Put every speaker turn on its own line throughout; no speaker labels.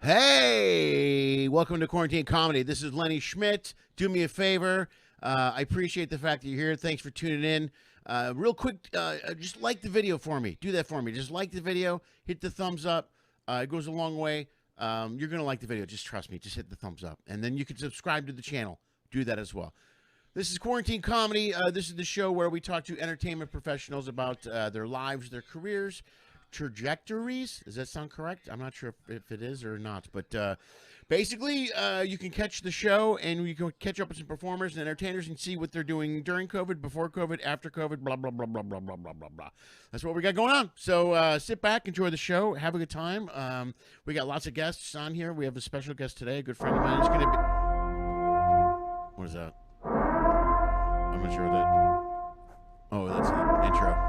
Hey, welcome to Quarantine Comedy. This is Lenny Schmidt. Do me a favor. I appreciate the fact that you're here. Thanks for tuning in. Real quick, just like the video for me. Do that for me. Just like the video. Hit the thumbs up. It goes a long way. You're going to like the video. Just trust me. Just hit the thumbs up. And then you can subscribe to the channel. Do that as well. This is Quarantine Comedy. This is the show where we talk to entertainment professionals about their lives, their careers, trajectories. Does that sound correct? I'm not sure if it is or not, but basically you can catch the show and you can catch up with some performers and entertainers and see what they're doing during COVID, before COVID, after COVID, blah blah blah blah blah blah blah blah blah. That's what we got going on. So sit back, enjoy the show, have a good time. We got lots of guests on here. We have a special guest today, a good friend of mine. It's gonna be, what is that? I'm not sure what that. Oh, that's the intro.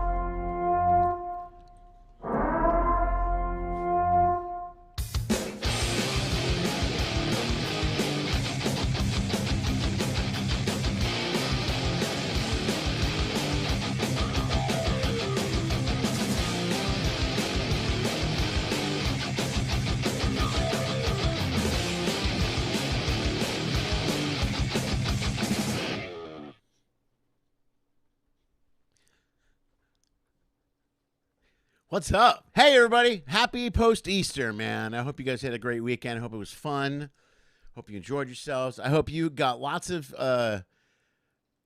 What's up? Hey, everybody. Happy post-Easter, man. I hope you guys had a great weekend. I hope it was fun. Hope you enjoyed yourselves. I hope you got lots of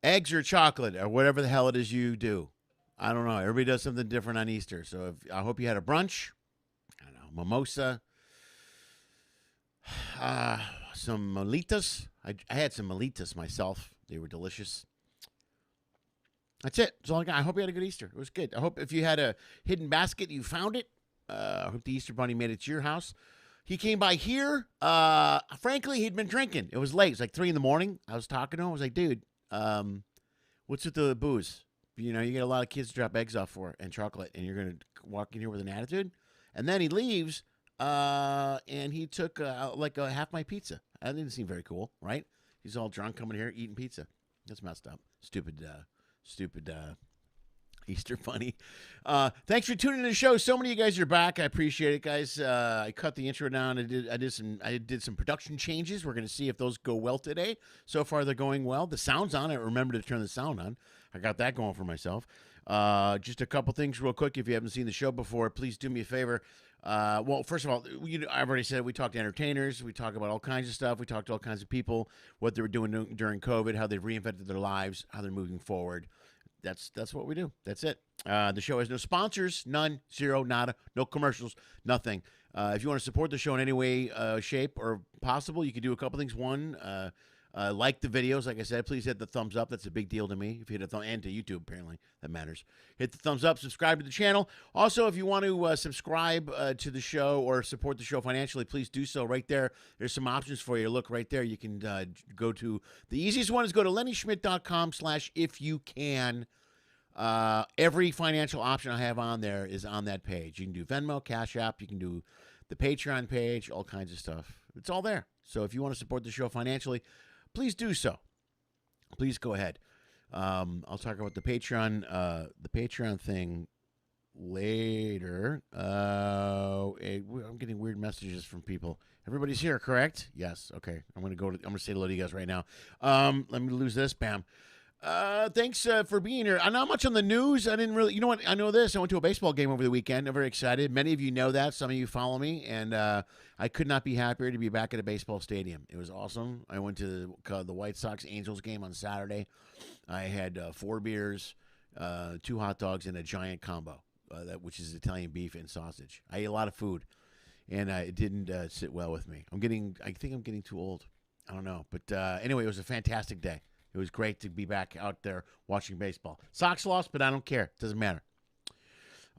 eggs or chocolate or whatever the hell it is you do. I don't know. Everybody does something different on Easter. So I hope you had a brunch, I don't know, mimosa, some molitas. I had some molitas myself. They were delicious. That's it. That's all I got. I hope you had a good Easter. It was good. I hope if you had a hidden basket, you found it. I hope the Easter Bunny made it to your house. He came by here. Frankly, he'd been drinking. It was late. It was like 3 a.m. I was talking to him. I was like, dude, what's with the booze? You know, you get a lot of kids to drop eggs off for and chocolate, and you're going to walk in here with an attitude? And then he leaves, and he took like half my pizza. That didn't seem very cool, right? He's all drunk coming here eating pizza. That's messed up. Stupid Easter Bunny. Thanks for tuning in to the show. So many of you guys are back. I appreciate it, guys. I cut the intro down. I did some production changes. We're going to see if those go well today. So far, they're going well. The sound's on. I remember to turn the sound on. I got that going for myself. Just a couple things real quick. If you haven't seen the show before, please do me a favor. Well, first of all, I've already said we talk to entertainers. We talk about all kinds of stuff. We talk to all kinds of people, what they were doing during COVID, how they've reinvented their lives, how they're moving forward. That's what we do. That's it. The show has no sponsors, none, zero, nada, no commercials, nothing. If you want to support the show in any way, shape, or possible, you can do a couple things. One, like the videos. Like I said, please hit the thumbs up. That's a big deal to me. If you hit a thumb, and to YouTube, apparently, that matters. Hit the thumbs up. Subscribe to the channel. Also, if you want to subscribe to the show or support the show financially, please do so right there. There's some options for you. Look right there. You can go to, the easiest one is go to lennyschmidt.com/ifyoucan. Every financial option I have on there is on that page. You can do Venmo, Cash App. You can do the Patreon page, all kinds of stuff. It's all there. So if you want to support the show financially, please do so. Please go ahead. I'll talk about the Patreon thing later. I'm getting weird messages from people. Everybody's here, correct? Yes. Okay. I'm gonna say hello to you guys right now. Let me lose this. Bam. Thanks for being here. I'm not much on the news. I didn't really, you know what? I know this. I went to a baseball game over the weekend. I'm very excited. Many of you know that. Some of you follow me, and I could not be happier to be back at a baseball stadium. It was awesome. I went to the White Sox Angels game on Saturday. I had 4 beers, 2 hot dogs, and a giant combo, which is Italian beef and sausage. I ate a lot of food, and it didn't sit well with me. I think I'm getting too old. I don't know, but anyway, it was a fantastic day. It was great to be back out there watching baseball. Sox lost, but I don't care. It doesn't matter.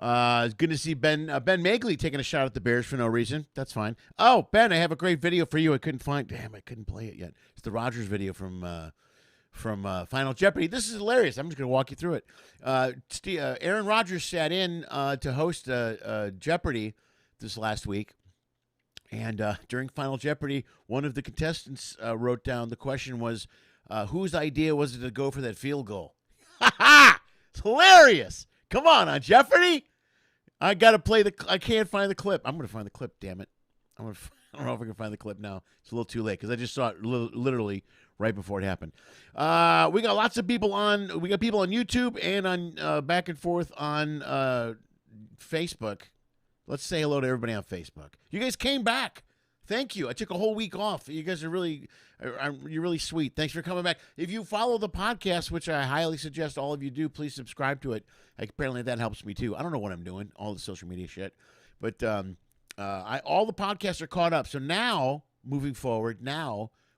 It's good to see Ben Magley taking a shot at the Bears for no reason. That's fine. Oh, Ben, I have a great video for you. I couldn't play it yet. It's the Rogers video from Final Jeopardy. This is hilarious. I'm just going to walk you through it. Aaron Rodgers sat in to host Jeopardy this last week. And during Final Jeopardy, one of the contestants wrote down the question was, whose idea was it to go for that field goal? Ha ha! It's hilarious. Come on Jeopardy. I can't find the clip. I'm going to find the clip, damn it. I don't know if I can find the clip now. It's a little too late because I just saw it literally right before it happened. We got lots of people on. We got people on YouTube and on back and forth on Facebook. Let's say hello to everybody on Facebook. You guys came back. Thank you. I took a whole week off. You guys are you're really sweet. Thanks for coming back. If you follow the podcast, which I highly suggest all of you do, please subscribe to it. Apparently that helps me too. I don't know what I'm doing, all the social media shit, but all the podcasts are caught up. So now, moving forward,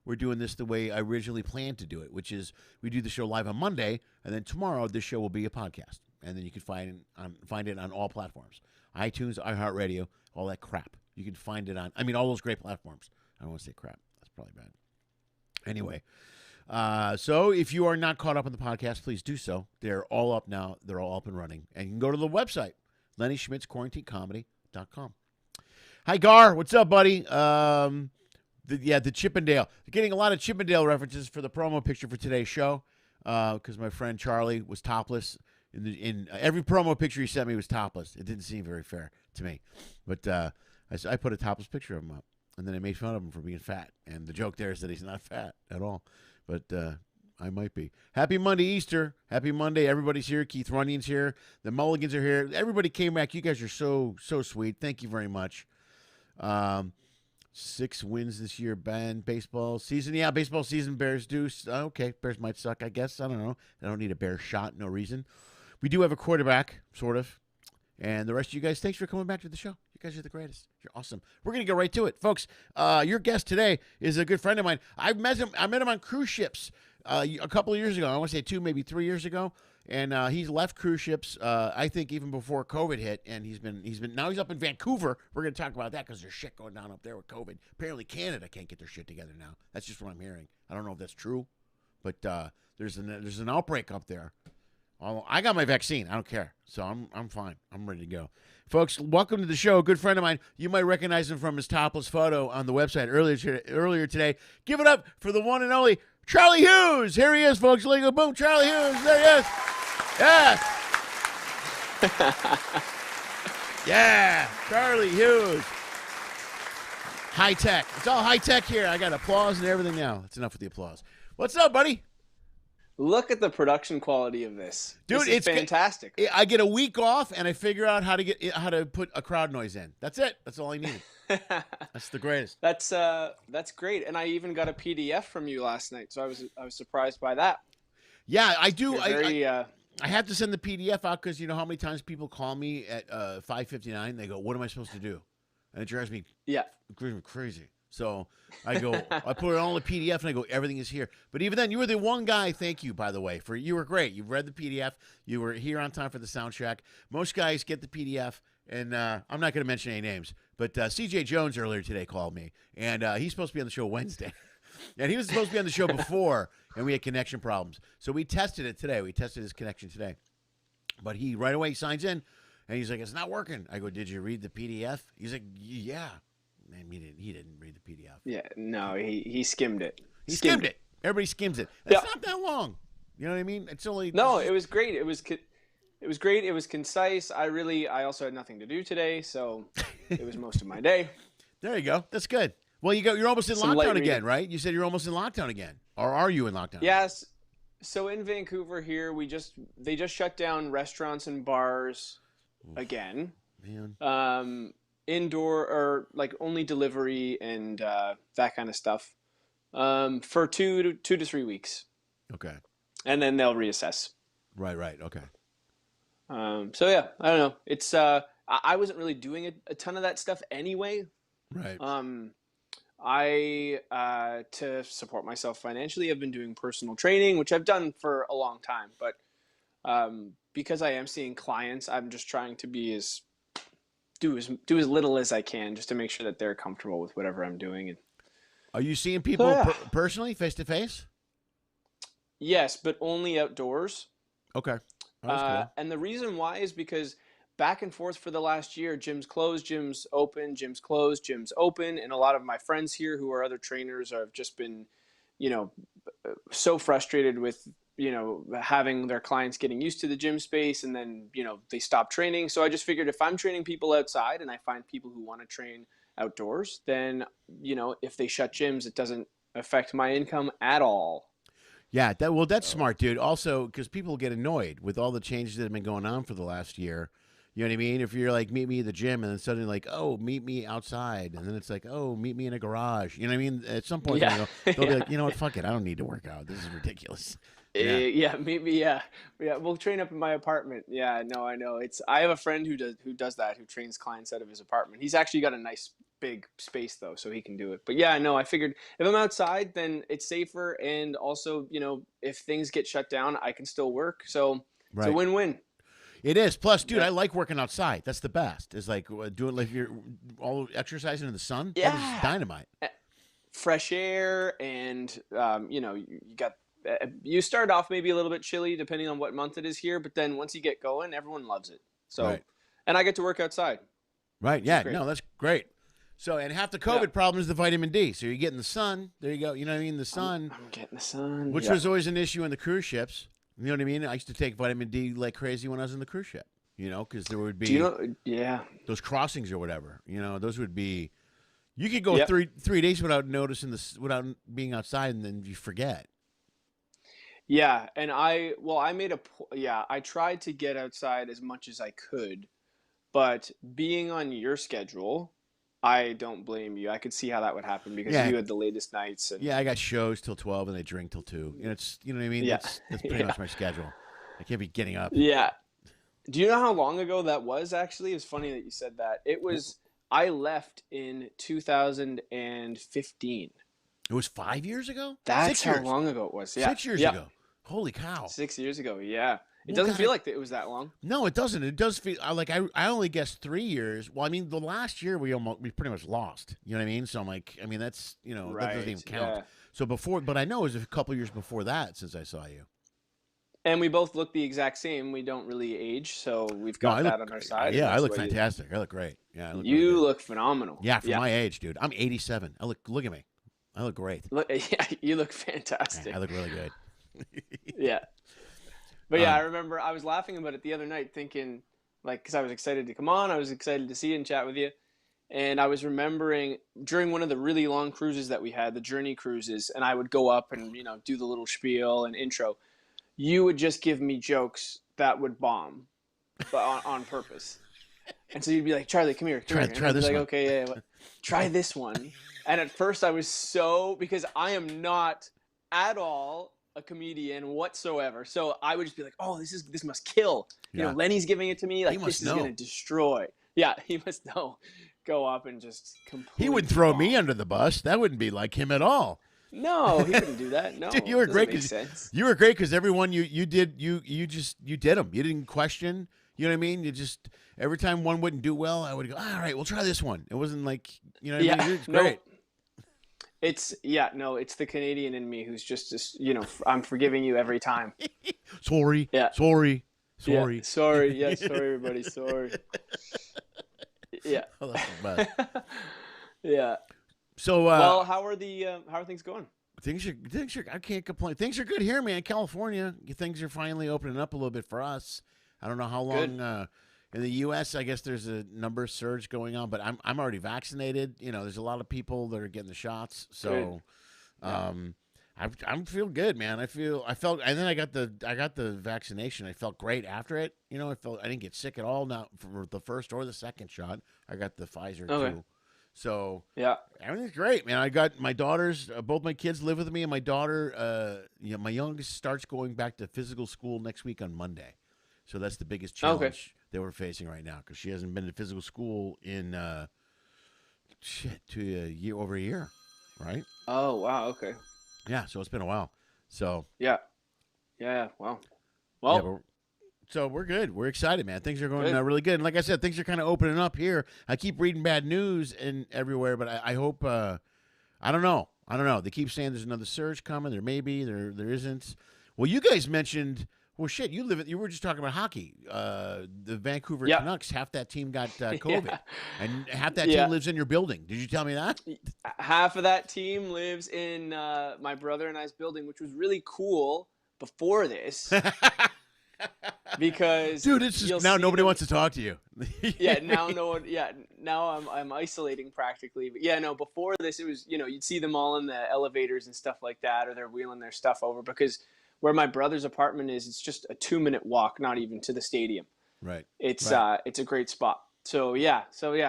we're doing this the way I originally planned to do it, which is we do the show live on Monday, and then tomorrow this show will be a podcast, and then you can find it on all platforms, iTunes, iHeartRadio, all that crap. You can find it on, all those great platforms. I don't want to say crap. That's probably bad. Anyway, so if you are not caught up on the podcast, please do so. They're all up now. They're all up and running. And you can go to the website, LennySchmidtsQuarantineComedy.com. Hi, Gar. What's up, buddy? The Chippendale. Getting a lot of Chippendale references for the promo picture for today's show because my friend Charlie was topless. In every promo picture he sent me was topless. It didn't seem very fair to me. But I put a topless picture of him up, and then I made fun of him for being fat. And the joke there is that he's not fat at all. But I might be. Happy Monday, Easter. Happy Monday. Everybody's here. Keith Runnion's here. The Mulligans are here. Everybody came back. You guys are so sweet. Thank you very much. 6 wins this year, baseball season. Yeah, baseball season, Bears do. Okay, Bears might suck, I guess. I don't know. I don't need a Bears shot, no reason. We do have a quarterback, sort of. And the rest of you guys, thanks for coming back to the show. You guys are the greatest. You're awesome. We're going to go right to it. Folks, your guest today is a good friend of mine. I met him on cruise ships a couple of years ago. I want to say 2, maybe 3 years ago. And he's left cruise ships, I think, even before COVID hit. And now he's up in Vancouver. We're going to talk about that because there's shit going down up there with COVID. Apparently, Canada can't get their shit together now. That's just what I'm hearing. I don't know if that's true, but there's an outbreak up there. I got my vaccine. I don't care, so I'm fine. I'm ready to go, folks. Welcome to the show. A good friend of mine. You might recognize him from his topless photo on the website earlier today. Give it up for the one and only Charlie Hughes. Here he is, folks. Lego boom, Charlie Hughes. There he is. Yeah. Yeah, Charlie Hughes. High tech. It's all high tech here. I got applause and everything now. That's enough with the applause. What's up, buddy?
Look at the production quality of this.
Dude,
it's fantastic.
I get a week off and I figure out how to put a crowd noise in. That's it. That's all I needed. That's the greatest.
That's great. And I even got a PDF from you last night, so I was surprised by that.
Yeah, I do. I have to send the PDF out because you know how many times people call me at 5:59. They go, "What am I supposed to do?" And it drives me crazy. So I go, I put it all in the PDF and I go, everything is here. But even then, you were the one guy. Thank you, by the way, you were great. You read the PDF. You were here on time for the sound check. Most guys get the PDF, and I'm not going to mention any names, but CJ Jones earlier today called me, and he's supposed to be on the show Wednesday. And he was supposed to be on the show before, and we had connection problems. So we tested it today. We tested his connection today. But he right away signs in, and he's like, it's not working. I go, did you read the PDF? He's like, yeah. Man, he didn't read the PDF.
Yeah, no, he skimmed it.
He skimmed it. Everybody skims it. It's not that long. You know what I mean? It's only
it was great. It was great. It was concise. I also had nothing to do today, so it was most of my day.
There you go. That's good. Well, you're almost in lockdown again, right? You said you're almost in lockdown again, or are you in lockdown?
Yes. So in Vancouver here, they just shut down restaurants and bars again. Man. Indoor or like only delivery and that kind of stuff for 2 to 3 weeks.
Okay.
And then they'll reassess.
Right. Okay.
So yeah, I don't know. It's I wasn't really doing a ton of that stuff anyway.
Right.
I to support myself financially, I've been doing personal training, which I've done for a long time. But because I am seeing clients, I'm just trying to do as little as I can just to make sure that they're comfortable with whatever I'm doing. And
are you seeing people personally, face to face?
Yes, but only outdoors.
Okay. Oh, that's cool.
And the reason why is because back and forth for the last year, gyms closed, gyms open, gyms closed, gyms open, and a lot of my friends here who are other trainers have just been, so frustrated with having their clients getting used to the gym space, and then, they stop training. So I just figured if I'm training people outside and I find people who want to train outdoors, then, if they shut gyms, it doesn't affect my income at all.
Yeah, that's smart, dude. Also, because people get annoyed with all the changes that have been going on for the last year. You know what I mean? If you're like, meet me at the gym, and then suddenly like, oh, meet me outside, and then it's like, oh, meet me in a garage. You know what I mean? At some point,
Yeah.
they'll be
Yeah.
like, you know what? Fuck it, I don't need to work out. This is ridiculous. Yeah,
Yeah, maybe, yeah, yeah. We'll train up in my apartment. Yeah, no, I know. I have a friend who does that, who trains clients out of his apartment. He's actually got a nice big space though, so he can do it. But yeah, no, I figured if I'm outside, then it's safer, and also, if things get shut down, I can still work. So it's a
right.
win-win.
It is. Plus, dude,
Yeah,
I like working outside. That's the best. It's like doing like you're all exercising in the sun. That is
yeah.
dynamite.
Fresh air, and you got. You start off maybe a little bit chilly depending on what month it is here, but then once you get going, everyone loves it. So,
Right.
and I get to work outside,
Right.
which is
Yeah.
great.
No, that's great. So, and half the
Yeah,
COVID problem is the vitamin D. So you're getting the sun. There you go. You know what I mean? The sun,
I'm getting the sun.
which
Yeah.
was always an issue in the cruise ships. You know what I mean? I used to take vitamin D like crazy when I was in the cruise ship. Because there would
Do you
be
know? Yeah.
those crossings or whatever. Those would be. You could go
Yep.
three days without noticing this, without being outside, and then you forget.
Yeah, and I made I tried to get outside as much as I could, but being on your schedule, I don't blame you. I could see how that would happen because
Yeah.
you had the latest nights, and
Yeah, I got shows till 12 and I drink till 2. It's you know what I mean?
yeah.
That's pretty
Yeah.
much my schedule. I can't be getting up.
Yeah. Do you know how long ago that was actually? It's funny that you said that. I left in 2015.
It was 5 years ago?
That's
6
how
years.
long ago it was. Yeah.
6 years
Yeah.
ago. Holy cow.
6 years ago. Yeah. It
Well,
doesn't
God,
feel like it was that long.
no, it doesn't. It does feel like I only guessed 3 years. Well, I mean, the last year we pretty much lost. You know what I mean? So I'm like, I mean, that's, that doesn't
Right.
even count.
Yeah.
So but I know it was a couple years before that since I saw you.
And we both look the exact same. We don't really age, so we've
No,
got that on our side. And
yeah, I
that's
look
why
fantastic. I look great. Yeah, I look really
you
good.
look phenomenal.
Yeah, for
Yeah.
my age, dude. I'm 87. Look at me. I look great.
Look, yeah, you look
Yeah,
fantastic.
I look really good.
Yeah. But yeah, I
Um,
remember I was laughing about it the other night, thinking, like, because I was excited to come on, I was excited to see you and chat with you. And I was remembering during one of the really long cruises that we had, the journey cruises, and I would go up and, do the little spiel and intro. You would just give me jokes that would bomb, but on purpose. And so you'd be like, Charlie, come here.
Try
And I'd be
this
like,
one.
okay, yeah, try this one. And at first I was because I am not at all a comedian whatsoever. So I would just be like, oh, this must kill.
Yeah.
Lenny's giving it to me. Like,
must
this is
know.
going to destroy. Yeah, he must know. Go up and just completely.
He would throw
bomb.
me under the bus. That wouldn't be like him at all.
No, he wouldn't do that. No,
Dude, you were
doesn't
great
make
'cause
sense.
you were great because everyone you did you did them. You didn't question. You know what I mean? You just every time one wouldn't do well, I would go, all right, we'll try this one. It wasn't like what I mean? It's
no,
great.
it's the Canadian in me who's just I'm forgiving you every time.
Sorry.
Yeah.
Sorry.
Yeah,
Sorry.
sorry. Yeah, sorry, everybody. Sorry. Yeah.
Oh, that's the best.
Yeah.
So
Well, how are things going?
things are I can't complain. Things are good here, man. California, things are finally opening up a little bit for us. I don't know how long
Good.
in the U.S. I guess there's a number surge going on, but I'm already vaccinated. There's a lot of people that are getting the shots, so I feel good, man. I felt, and then I got the vaccination. I felt great after it. I didn't get sick at all. Now for the first or the second shot, I got the Pfizer
Okay.
too. So
Yeah.
everything's great, man. I got my daughters. Both my kids live with me, and my daughter, my youngest starts going back to physical school next week on Monday. So that's the biggest challenge that we're facing right now because she hasn't been to physical school in over a year, right?
Oh, wow. Okay.
Yeah, so it's been a while. So
Yeah. Yeah. Wow.
yeah,
Well,
so we're good. We're excited, man. Things are going
Good.
really good. And like I said, things are kind of opening up here. I keep reading bad news and everywhere, but I hope. I don't know. They keep saying there's another surge coming. There may be. There isn't. Well, you guys mentioned. Well, shit. You were just talking about hockey. The Vancouver
Yeah.
Canucks. Half that team got COVID,
Yeah.
and half that
Yeah.
team lives in your building. Did you tell me that?
half of that team lives in my brother and I's building, which was really cool before this. because
Dude, it's just now nobody wants to talk to you.
Yeah, now no one. Yeah, now I'm isolating practically. But yeah, no. Before this, it was you'd see them all in the elevators and stuff like that, or they're wheeling their stuff over because where my brother's apartment is, it's just a 2-minute walk, not even to the stadium.
Right.
It's
Right.
it's a great spot. So yeah.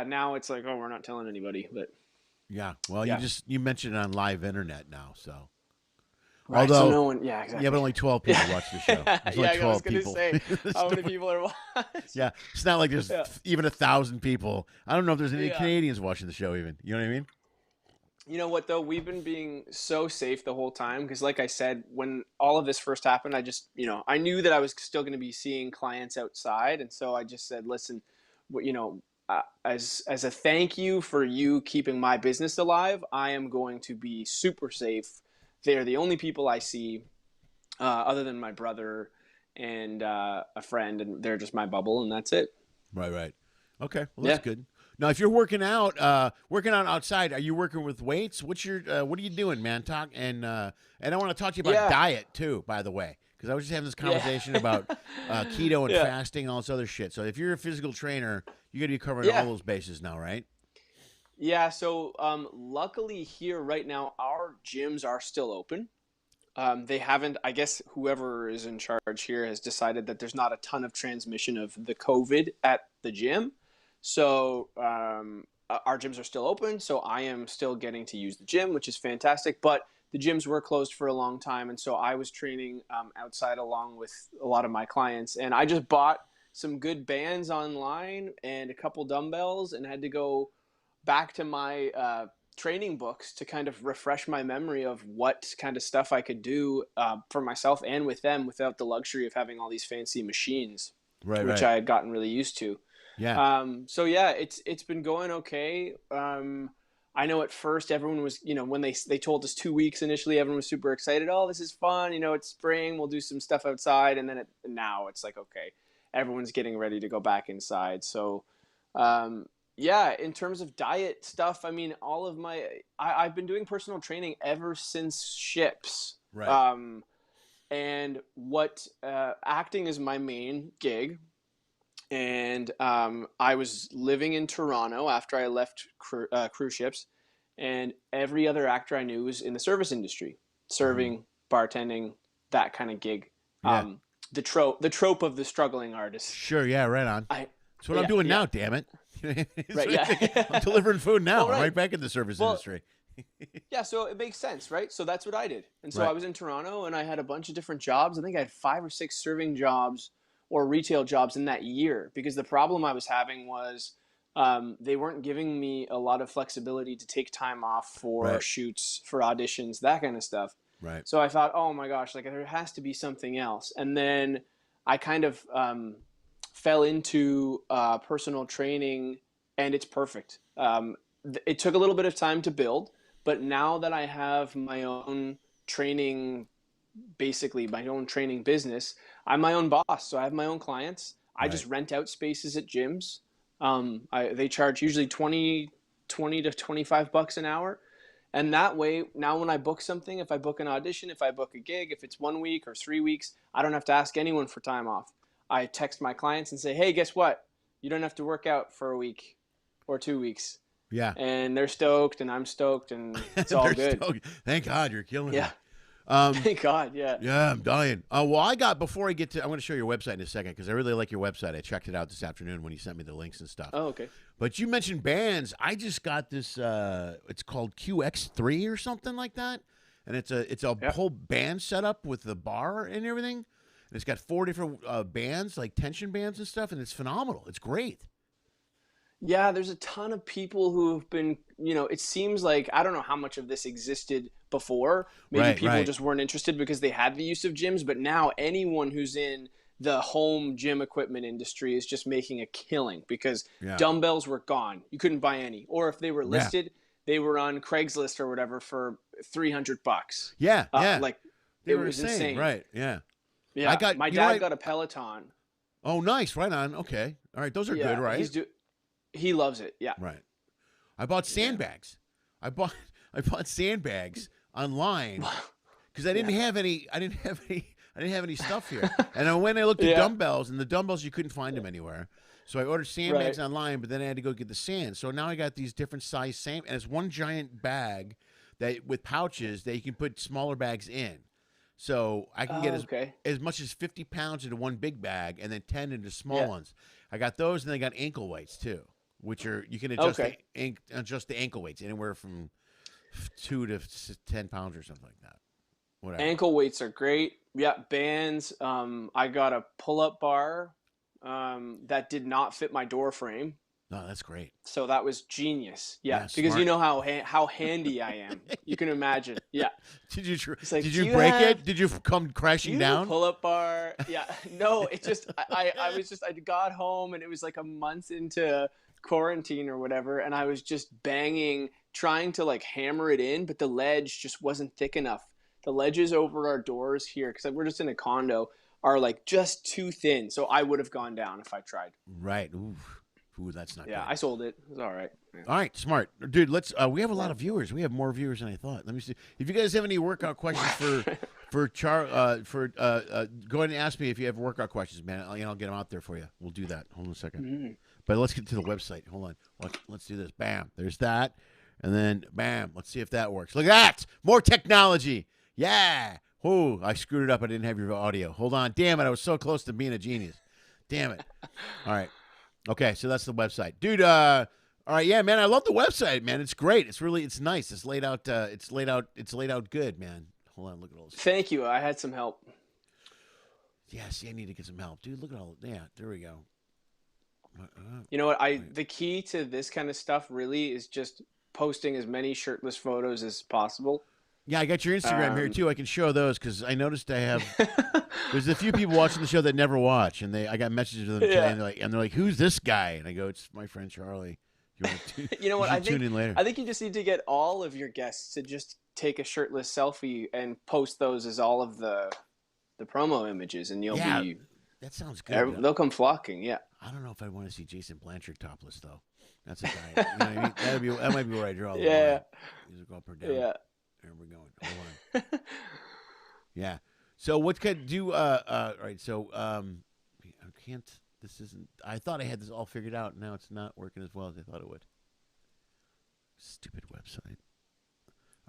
Now it's like, oh, we're not telling anybody, but
Yeah. Well,
yeah.
you mentioned it on live internet now, so.
Right.
Although,
So no one. Yeah. Exactly.
yeah, but only 12 people watch the show. There's only
Yeah. I was
12
gonna
people.
say how many people are watching.
Yeah, it's not like there's
Yeah.
even 1,000 people. I don't know if there's any
Yeah.
Canadians watching the show even. You know what I mean?
You know what though? We've been being so safe the whole time because, like I said, when all of this first happened, I just, I knew that I was still going to be seeing clients outside, and so I just said, "Listen, as a thank you for you keeping my business alive, I am going to be super safe. They're the only people I see, other than my brother and a friend, and they're just my bubble, and that's it."
Right, right. Okay, well that's good. Now, if you're working out outside, are you working with weights? What are you doing, man? Talk and I want to talk to you about diet too, by the way, because I was just having this conversation about keto and fasting and all this other shit. So if you're a physical trainer, you got to be covering all those bases now, right?
Yeah. So luckily here right now, our gyms are still open. They haven't. I guess whoever is in charge here has decided that there's not a ton of transmission of the COVID at the gym. So our gyms are still open, so I am still getting to use the gym, which is fantastic. But the gyms were closed for a long time, and so I was training outside along with a lot of my clients. And I just bought some good bands online and a couple dumbbells, and had to go back to my training books to kind of refresh my memory of what kind of stuff I could do for myself and with them without the luxury of having all these fancy machines, which I had gotten really used to.
Yeah.
So yeah, it's been going okay. I know at first everyone was, when they told us 2 weeks initially, everyone was super excited. Oh, this is fun. It's spring. We'll do some stuff outside. And then now it's like, okay, everyone's getting ready to go back inside. So, yeah, in terms of diet stuff, I mean, I've been doing personal training ever since ships.
Right.
And acting is my main gig. And I was living in Toronto after I left cruise ships, and every other actor I knew was in the service industry, serving, bartending, that kind of gig.
Yeah.
The trope of the struggling artist.
Sure, yeah, right on. That's what I'm doing now, damn it.
Right, yeah.
I'm delivering food now.
Well, right.
I'm right back in the service industry.
Yeah, so it makes sense, right? So that's what I did. And so I was in Toronto, and I had a bunch of different jobs. I think I had 5 or 6 serving jobs or retail jobs in that year, because the problem I was having was they weren't giving me a lot of flexibility to take time off for shoots, for auditions, that kind of stuff.
Right.
So I thought, oh my gosh, like there has to be something else. And then I kind of fell into personal training, and it's perfect. It took a little bit of time to build, but now that I have my own training, basically my own training business, I'm my own boss. So I have my own clients. I just rent out spaces at gyms. They charge usually 20 to 25 bucks an hour. And that way, now when I book something, if I book an audition, if I book a gig, if it's 1 week or 3 weeks, I don't have to ask anyone for time off. I text my clients and say, hey, guess what? You don't have to work out for a week or 2 weeks.
Yeah.
And they're stoked, and I'm stoked, and it's all good.
Stoked. Thank God you're killing me.
Thank God, yeah.
Yeah, I'm dying. Well, before I get to, I'm going to show your website in a second, because I really like your website. I checked it out this afternoon when you sent me the links and stuff.
Oh, okay.
But you mentioned bands. I just got this, it's called QX3 or something like that. And it's a whole band setup with the bar and everything. And it's got 4 different bands, like tension bands and stuff, and it's phenomenal. It's great.
Yeah, there's a ton of people who have been, it seems like, I don't know how much of this existed before. Maybe people just weren't interested because they had the use of gyms, but now anyone who's in the home gym equipment industry is just making a killing, because dumbbells were gone. You couldn't buy any. Or if they were listed, they were on Craigslist or whatever for $300.
Yeah,
like
they were
was
insane. Right, yeah.
Yeah, my dad got a Peloton.
Oh, nice, right on. Okay. All right, those are good, right?
He loves it. Yeah.
Right. I bought sandbags. I bought sandbags online because I didn't have any I didn't have any stuff here. And I went and I looked at
Yeah.
dumbbells, and the dumbbells you couldn't find them anywhere. So I ordered sandbags
Right.
online, but then I had to go get the sand. So now I got these different size sand, and it's one giant bag that with pouches that you can put smaller bags in. So I can get
Oh, okay.
as much as 50 pounds into one big bag, and then 10 into small
Yeah.
ones. I got those, and then I got ankle weights too, which are you can
Okay.
adjust the ankle weights anywhere from 2 to 10 pounds or something like that. Whatever.
Ankle weights are great. Yeah, bands. I got a pull-up bar that did not fit my door frame,
No, that's great.
so that was genius. Yeah,
Yeah,
because you
smart.
know how handy I am. You can imagine. Yeah,
Did you
it's like,
did
do
you
you
break
have
it? Did you come
do
crashing
you have a
down?
pull-up bar? Yeah, no, it just I got home and it was like a month into quarantine or whatever, and I was just banging, trying to like hammer it in, but the ledge just wasn't thick enough. The ledges over our doors here, because we're just in a condo, are like just too thin. So I would have gone down if I tried.
Right. Ooh, that's not
Yeah,
good.
I sold it. It was all right. Yeah.
All right, smart, dude. Let's. We have a lot of viewers. We have more viewers than I thought. Let me see. If you guys have any workout questions go ahead and ask me if you have workout questions, man. I'll get them out there for you. We'll do that. Hold on a second.
Mm.
But let's get to the website. Hold on. Let's do this. Bam. There's that, and then bam. Let's see if that works. Look at that. More technology. Yeah. Oh, I screwed it up. I didn't have your audio. Hold on. Damn it. I was so close to being a genius. Damn it. All right. Okay, so that's the website, dude. All right, yeah, man. I love the website, man. It's great. It's nice. It's laid out. It's laid out good, man. Hold on, look at all this.
Thank you. I had some help.
Yeah, see, I need to get some help, dude. Look at all. Yeah, there we go.
You know what? The key to this kind of stuff really is just posting as many shirtless photos as possible.
Yeah, I got your Instagram here too. I can show those because I noticed I have. There's a few people watching the show that never watch, and I got messages to them today,
Yeah.
and they're like, "Who's this guy?" And I go, "It's my friend Charlie." You want to
You know what?
tune in later.
I think you just need to get all of your guests to just take a shirtless selfie and post those as all of the promo images, and you'll
Yeah,
be
that sounds good.
they'll come flocking. Yeah.
I don't know if I want to see Jason Blanchard topless though. That's a guy. You know what I mean? That might be where I draw the
Yeah.
line. These are go up or down.
Yeah.
There we're going. Hold on. Yeah. So what could do? All right. So I can't. This isn't. I thought I had this all figured out. Now it's not working as well as I thought it would. Stupid website.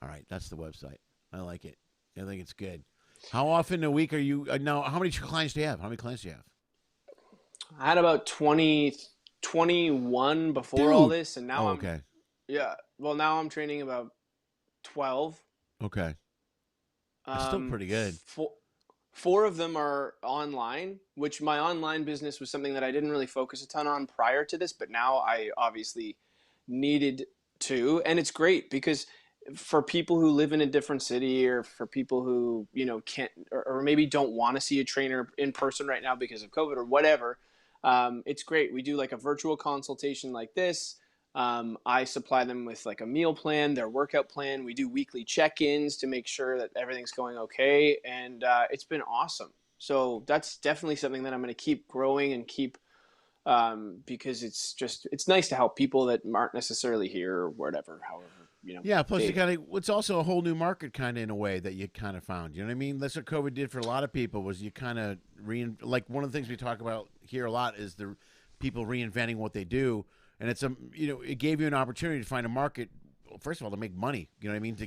All right, that's the website. I like it. I think it's good. How often a week are you now? How many clients do you have? How many clients do you have?
I had about 21 before all
Dude.
this, and now
Okay.
yeah. Well, now I'm training about 12.
Okay. That's still pretty good.
Four of them are online, which my online business was something that I didn't really focus a ton on prior to this, but now I obviously needed to. And it's great because for people who live in a different city, or for people who, can't or maybe don't want to see a trainer in person right now because of COVID or whatever, it's great. We do like a virtual consultation like this. I supply them with like a meal plan, their workout plan. We do weekly check-ins to make sure that everything's going okay. And it's been awesome. So that's definitely something that I'm going to keep growing and keep, because it's nice to help people that aren't necessarily here or whatever, however,
Yeah, plus it's also a whole new market kind of in a way that you kind of found. You know what I mean? That's what COVID did for a lot of people, was you kind of like one of the things we talk about here a lot is the people reinventing what they do. And it's it gave you an opportunity to find a market. First of all, to make money. You know what I mean?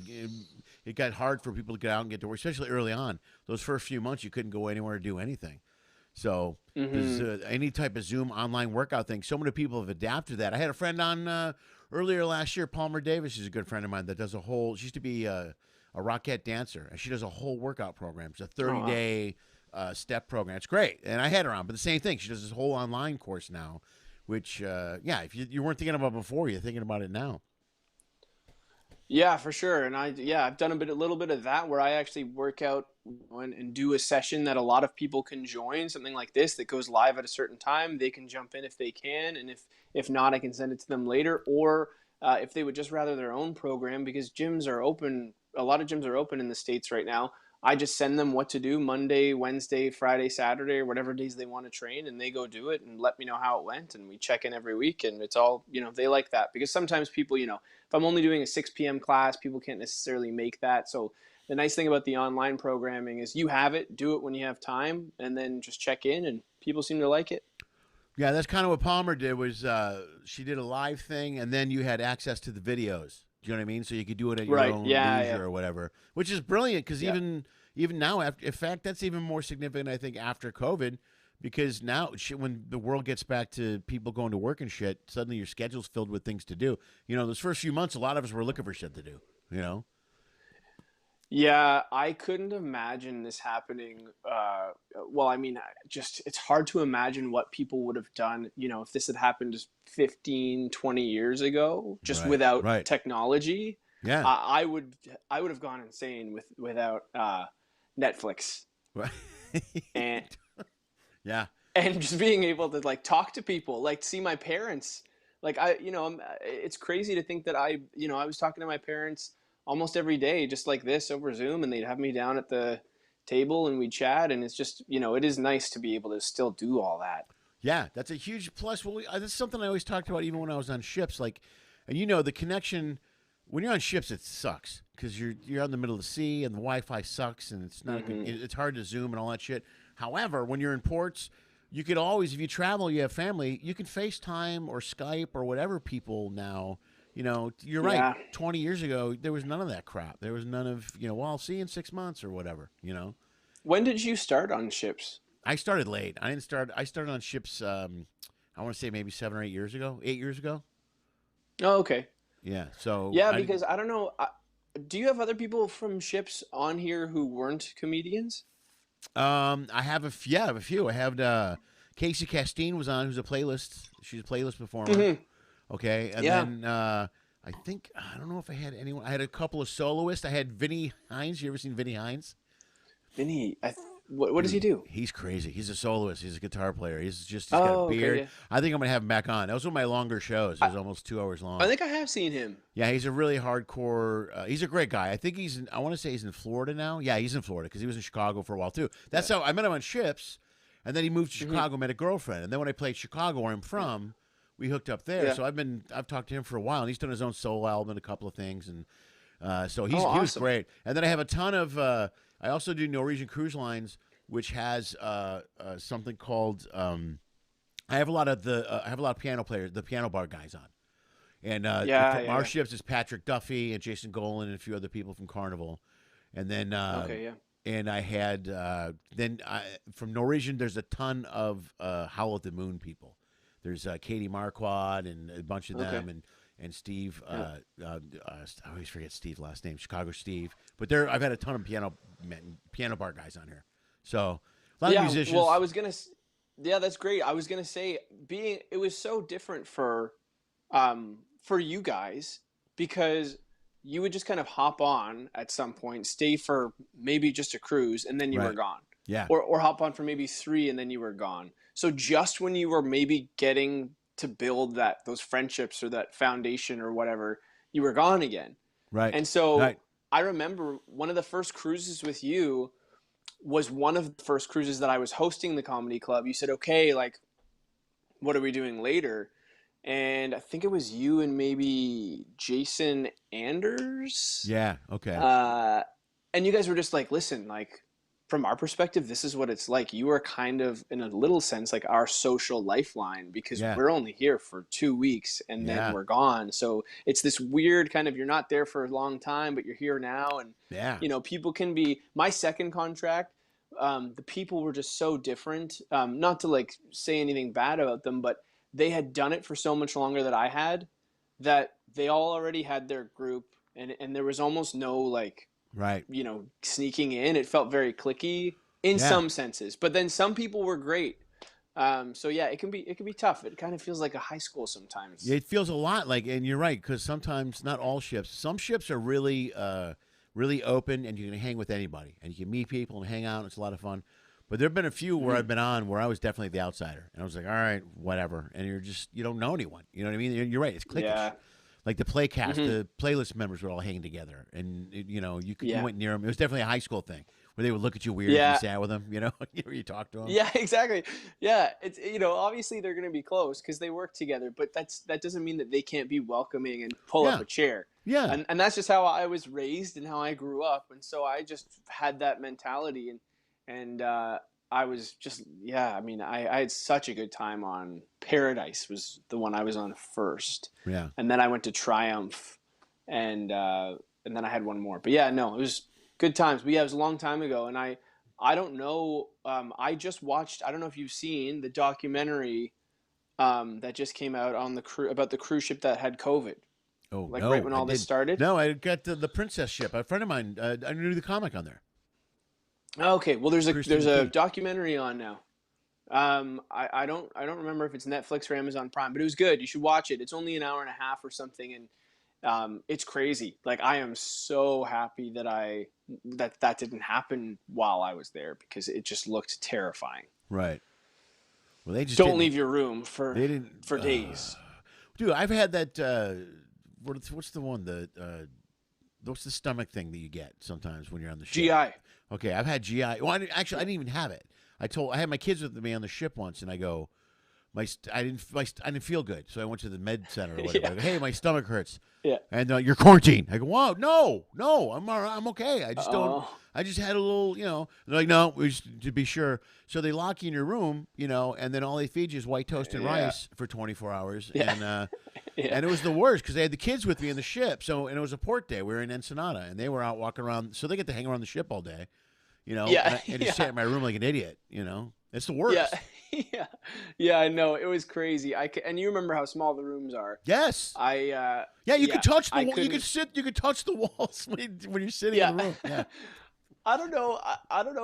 It got hard for people to get out and get to work, especially early on. Those first few months, you couldn't go anywhere to do anything. So any type of Zoom online workout thing, so many people have adapted to that. I had a friend on earlier last year, Palmer Davis. She's a good friend of mine that does she used to be a Rockette dancer, and she does a whole workout program. It's a 30-day step program. It's great, and I had her on. But the same thing, she does this whole online course now. Which, if you weren't thinking about it before, you're thinking about it now.
Yeah, for sure. And I've done a little bit of that where I actually work out and do a session that a lot of people can join, something like this that goes live at a certain time. They can jump in if they can, and if not, I can send it to them later. Or if they would just rather their own program, because gyms are open. A lot of gyms are open in the States right now. I just send them what to do Monday, Wednesday, Friday, Saturday, or whatever days they want to train, and they go do it and let me know how it went. And we check in every week, and it's all, they like that, because sometimes people, if I'm only doing a 6 p.m. class, people can't necessarily make that. So the nice thing about the online programming is you have it, do it when you have time, and then just check in, and people seem to like it.
Yeah, that's kind of what Palmer did. Was she did a live thing, and then you had access to the videos. Do you know what I mean? So you could do it at your
Right.
own
Yeah.
leisure
Yeah.
or whatever, which is brilliant. Because
Yeah.
even now, after, in fact, that's even more significant, I think, after COVID, because now when the world gets back to people going to work and shit, suddenly your schedule's filled with things to do. You know, those first few months, a lot of us were looking for shit to do. You know.
Yeah, I couldn't imagine this happening. Well, I mean, just it's hard to imagine what people would have done, if this had happened just 15, 20 years ago, just
Right.
without
Right.
technology.
Yeah.
I would have gone insane without Netflix
Right.
and
Yeah.
and just being able to like talk to people, like see my parents. Like it's crazy to think that I was talking to my parents almost every day, just like this over Zoom, and they'd have me down at the table and we'd chat, and it's just, it is nice to be able to still do all that.
Yeah, that's a huge plus. Well, that's something I always talked about, even when I was on ships. Like, and the connection when you're on ships, it sucks because you're out in the middle of the sea and the Wi-Fi sucks and it's not it's hard to Zoom and all that shit. However, when you're in ports, you could always, if you travel, you have family, you can FaceTime or Skype or whatever people now. You're right.
Yeah.
20 years ago, there was none of that crap. There was none of, well, I'll see you in 6 months or whatever.
When did you start on ships?
I started late. I started on ships, I want to say maybe 7 or 8 years ago. 8 years ago.
Oh, okay.
Yeah. So.
Yeah, because I don't know. Do you have other people from ships on here who weren't comedians?
I have a few. I have Casey Castine was on, who's a playlist. She's a playlist performer.
Mm-hmm.
Okay, and
Yeah.
then I don't know if I had anyone. I had a couple of soloists. I had Vinny Hines. You ever seen Vinny Hines?
Vinny, what does he do?
He's crazy. He's a soloist. He's a guitar player. He's got a beard.
Okay, yeah.
I think I'm gonna have him back on. That was one of my longer shows. It was almost 2 hours long.
I think I have seen him.
Yeah, he's a really hardcore. He's a great guy. I think I want to say he's in Florida now. Yeah, he's in Florida because he was in Chicago for a while too. That's how I met him on ships, and then he moved to Chicago, met a girlfriend, and then when I played Chicago, where I'm from, we hooked up there.
Yeah.
So I've talked to him for a while, and he's done his own solo album and a couple of things, and so he was
awesome.
great. And then I have a ton of. I also do Norwegian Cruise Lines, which has something called. I have a lot of piano players, the piano bar guys on. And from our ships is Patrick Duffy and Jason Golan and a few other people from Carnival. And then and I had from Norwegian there's a ton of Howl at the Moon people. There's Katie Marquardt and a bunch of them and Steve I always forget Steve's last name, Chicago Steve. But I've had a ton of piano bar guys on here. So a lot of musicians.
Well, that's great. I was gonna say it was so different for you guys because you would just kind of hop on at some point, stay for maybe just a cruise, and then you were gone.
Yeah.
Or hop on for maybe 3 and then you were gone. So just when you were maybe getting to build those friendships or that foundation or whatever, you were gone again.
Right.
And so I remember one of the first cruises with you was one of the first cruises that I was hosting the comedy club. You said, okay, like, what are we doing later? And I think it was you and maybe Jason Anders.
Yeah. Okay.
And you guys were just like, listen, like, from our perspective, this is what it's like. You are kind of, in a little sense, like our social lifeline because we're only here for 2 weeks and then we're gone. So it's this weird kind of, you're not there for a long time, but you're here now. And, people can be, my second contract, the people were just so different. Not to like say anything bad about them, but they had done it for so much longer than I had that they all already had their group and there was almost no like, sneaking in. It felt very cliquey in some senses, but then some people were great. So yeah, it can be tough. It kind of feels like a high school sometimes.
It feels a lot like, and you're right, because sometimes not all ships. Some ships are really, really open, and you can hang with anybody, and you can meet people and hang out. It's a lot of fun. But there've been a few where I've been on where I was definitely the outsider, and I was like, all right, whatever, and you don't know anyone. You know what I mean? You're right. It's cliquish. Yeah. Like the playcast, the playlist members were all hanging together, and you went near them. It was definitely a high school thing. where they would look at you weird if you sat with them, or you talk to them.
Yeah, exactly. Yeah, it's obviously they're going to be close because they work together, but that doesn't mean that they can't be welcoming and pull up a chair.
Yeah,
and that's just how I was raised and how I grew up, and so I just had that mentality, and I was just I mean I had such a good time on Paradise was the one I was on first.
Yeah,
and then I went to Triumph, and then I had one more, but it was good times. But it was a long time ago, and I don't know. I just watched. I don't know if you've seen the documentary that just came out on about the cruise ship that had COVID.
Oh,
like
no,
right when all this started.
No, I got the Princess ship. A friend of mine, I knew the comic on there.
Okay, well, there's a documentary on now. I don't remember if it's Netflix or Amazon Prime, but it was good. You should watch it. It's only an hour and a half or something, and it's crazy. Like, I am so happy that didn't happen while I was there because it just looked terrifying.
Right. Well, they just
don't leave your room for days.
Dude, I've had that. What's the one? What's the stomach thing that you get sometimes when you're on the ship?
GI.
Okay, I've had GI. Well, I didn't even have it. I had my kids with me on the ship once, and I go, I didn't feel good, so I went to the med center or whatever. I go, hey, my stomach hurts.
Yeah.
And you're quarantined. I go, wow, no, I'm okay. I just don't. I just had a little, They're like, no, to be sure. So they lock you in your room, and then all they feed you is white toast and rice for 24 hours. Yeah. And it was the worst because they had the kids with me in the ship. And it was a port day. We were in Ensenada, and they were out walking around. So they get to hang around the ship all day, and just sit in my room like an idiot, It's the worst.
Yeah, I know. It was crazy. And you remember how small the rooms are.
Yes. You could touch the wall. You could touch the walls when you're sitting in the room. Yeah.
I don't know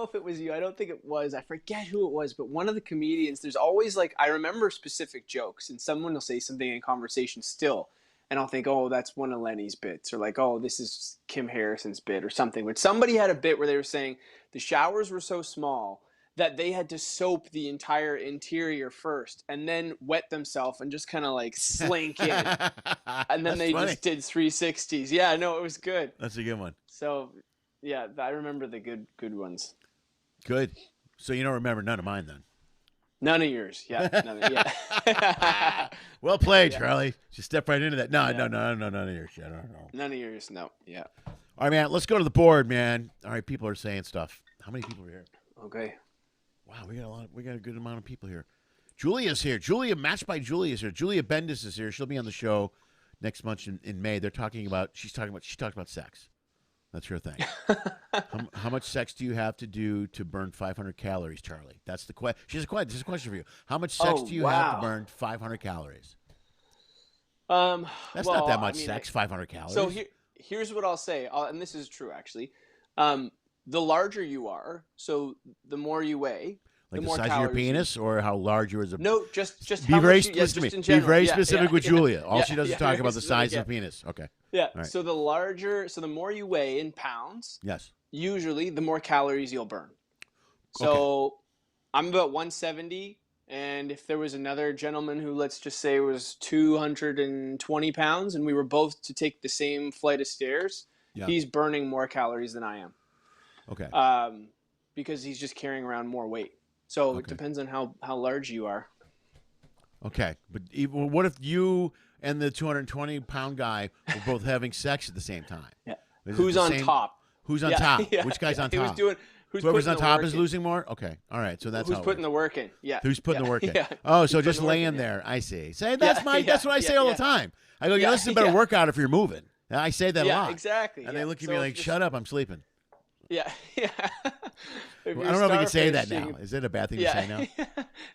if it was you. I don't think it was. I forget who it was, but one of the comedians, there's always I remember specific jokes, and someone will say something in conversation still, and I'll think, oh, that's one of Lenny's bits, or oh, this is Kim Harrison's bit or something. But somebody had a bit where they were saying the showers were so small that they had to soap the entire interior first and then wet themselves and just kind of slink in. And then they just did 360s. Yeah, no, it was good.
That's a good one.
So, yeah, I remember the good ones.
Good. So you don't remember none of mine then?
None of yours. Yeah. Yeah.
Well played, Charlie. Just step right into that. No, none of your shit. I don't know.
None of yours. No. Yeah.
All right, man. Let's go to the board, man. All right, people are saying stuff. How many people are here?
Okay.
Wow, we got a good amount of people here. Julia's here. Matched by Julia is here. Julia Bendis is here. She'll be on the show next month in May. She talked about sex. That's her thing. How much sex do you have to do to burn 500 calories, Charlie? That's the question. This is a question for you. How much sex do you have to burn 500 calories? That's not that much sex. 500 calories.
So here's what I'll say, and this is true actually. The larger you are, so the more you weigh,
like the size of your penis, or how large you are as a...
No, just
be
how
very
much
specific.
In general.
Be very specific with Julia. All she does is talk about the size of the penis. Okay.
Yeah. Right. So the more you weigh in pounds,
yes,
usually the more calories you'll burn. So I'm about 170, and if there was another gentleman who, let's just say, was 220 pounds, and we were both to take the same flight of stairs, he's burning more calories than I am.
Okay.
Because he's just carrying around more weight. So it depends on how large you are.
Okay. But what if you and the 220-pound guy were both having sex at the same time?
Yeah. Who's on top?
Who's on top? Yeah, Which guy's on top? Whoever's on top is losing more? Okay. All right. So that's
who's putting the work in. Yeah.
Who's putting the work in?
Yeah.
Oh, so just laying there. I see. That's what I say all the time. I go, this is a better workout if you're moving. And I say that a lot.
Yeah, exactly.
And they look at me like, shut up, I'm sleeping.
Yeah.
I don't know if we can say that now. Is it a bad thing to say now?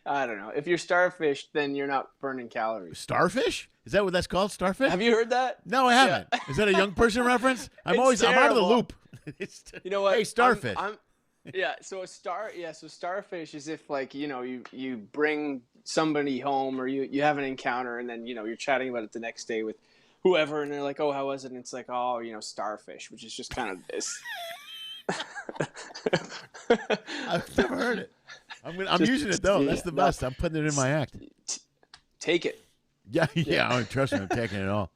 I don't know. If you're starfish, then you're not burning calories.
Starfish? Is that what that's called? Starfish?
Have you heard that?
No, I haven't. Yeah. Is that a young person reference? I'm out of the loop.
You know what?
Hey, starfish.
So starfish is if you bring somebody home, or you have an encounter, and then you're chatting about it the next day with whoever, and they're like, oh, how was it? And it's like, oh, starfish, which is just kind of this.
I've never heard it. I'm using it though. That's the best. I'm putting it in my act.
Take it.
Yeah. Trust me, I'm taking it all.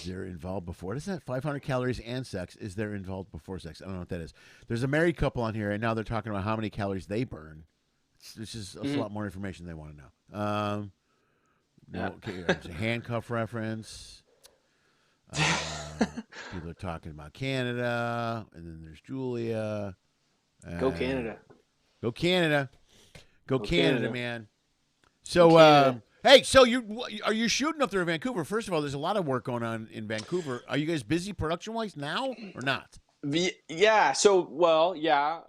they're involved before. What is that? 500 calories and sex. Is they're involved before sex? I don't know what that is. There's a married couple on here, and now they're talking about how many calories they burn. It's just a lot more information they want to know. Okay, there's a handcuff reference. People are talking about Canada, and then there's Julia.
Go Canada.
Go Canada. Go Canada,
Canada.
Man. So, hey, so are you shooting up there in Vancouver? First of all, there's a lot of work going on in Vancouver. Are you guys busy production-wise now or not?
Yeah. So, well, yeah.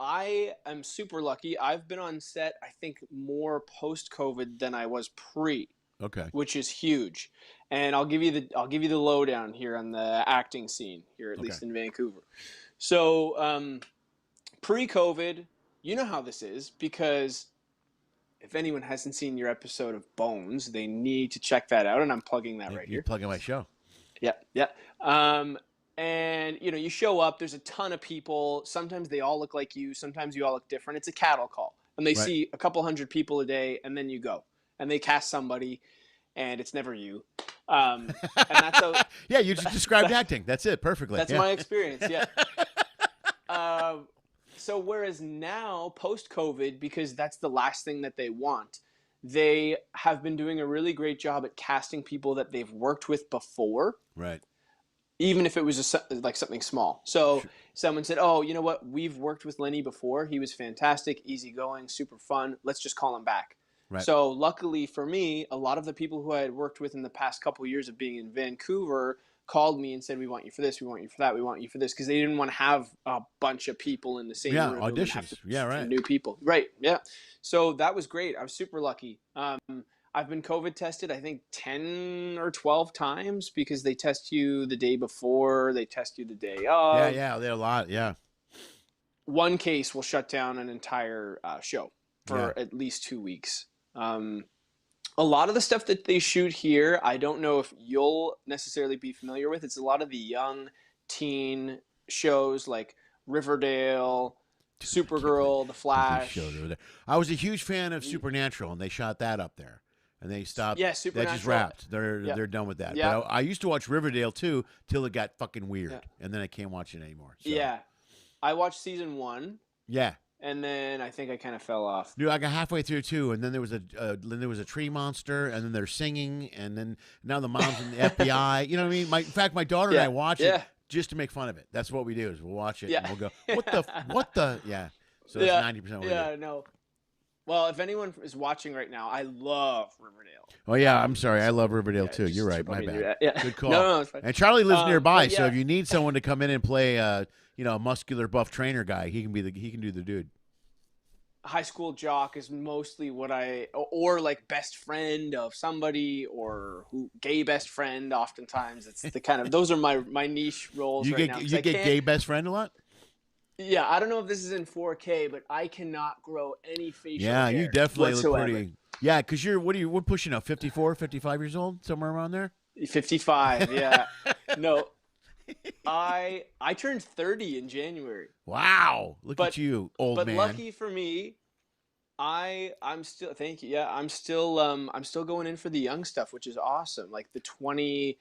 I am super lucky. I've been on set, I think, more post-COVID than I was pre.
Okay.
Which is huge. And I'll give you the lowdown here on the acting scene here, at least in Vancouver. So, pre-COVID, you know how this is, because if anyone hasn't seen your episode of Bones, they need to check that out, and I'm plugging that right here.
You're plugging my show.
Yeah. And you show up, there's a ton of people. Sometimes they all look like you, sometimes you all look different. It's a cattle call. And they see a couple hundred people a day, and then you go. And they cast somebody, and it's never you. And that's how
yeah, you just described acting. That's it, perfectly.
That's my experience, yeah. So whereas now, post-COVID, because that's the last thing that they want, they have been doing a really great job at casting people that they've worked with before.
Right.
Even if it was like something small. So someone said, oh, you know what? We've worked with Lenny before. He was fantastic, easygoing, super fun. Let's just call him back. Right. So luckily for me, a lot of the people who I had worked with in the past couple of years of being in Vancouver called me and said, we want you for this, we want you for that, we want you for this, because they didn't want to have a bunch of people in the same room.
Auditions. Yeah, right.
New people. Right, yeah. So that was great. I was super lucky. I've been COVID tested, I think, 10 or 12 times, because they test you the day before, they test you the day of.
Yeah, they're a lot, yeah.
One case will shut down an entire show for at least 2 weeks. A lot of the stuff that they shoot here, I don't know if you'll necessarily be familiar with. It's a lot of the young teen shows like Riverdale, Supergirl, The Flash.
I was a huge fan of Supernatural, and they shot that up there. And they stopped.
Yeah, Supernatural.
That just wrapped. They're done with that.
Yeah.
But I used to watch Riverdale, too, till it got fucking weird. And then I can't watch it anymore. So.
Yeah. I watched season 1.
Yeah.
And then I think I kind of fell off.
Dude, I got halfway through too, and then there was a tree monster, and then they're singing, and then now the mom's in the FBI. You know what I mean? In fact, my daughter and I watch it just to make fun of it. That's what we do. Is we'll watch it and we'll go, what the yeah. So that's 90% what we do.
Yeah, no. Well, if anyone is watching right now, I love Riverdale.
Oh yeah, I'm sorry, I love Riverdale too. You're right, my bad.
Yeah.
Good call.
No, it's fine.
And Charlie lives nearby, so if you need someone to come in and play, a muscular buff trainer guy, he can do the dude.
High school jock is mostly what or like best friend of somebody, or gay best friend. Oftentimes, it's the kind of those are my niche roles. You
get gay best friend a lot.
Yeah, I don't know if this is in 4K, but I cannot grow any facial hair.
Yeah, you definitely
whatsoever.
Look pretty. Yeah, because we're pushing up 54, 55 years old, somewhere around there.
55. Yeah. No. I turned 30 in January.
Wow. Look at you, old man.
But lucky for me, I'm still thank you. Yeah, I'm still going in for the young stuff, which is awesome. Like the 20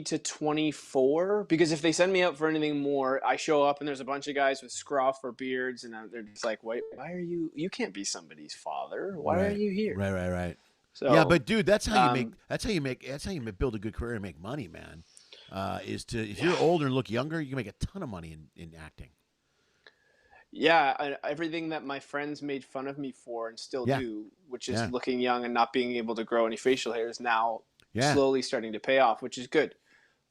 to 24, because if they send me out for anything more, I show up and there's a bunch of guys with scruff or beards, and they're just like, "Wait, why are you can't be somebody's father. Why are you here?"
Right.
So,
yeah, but dude, that's how you build a good career and make money, man. If you're older and look younger, you can make a ton of money in acting.
Yeah, everything that my friends made fun of me for and still do, which is looking young and not being able to grow any facial hair, is now slowly starting to pay off, which is good.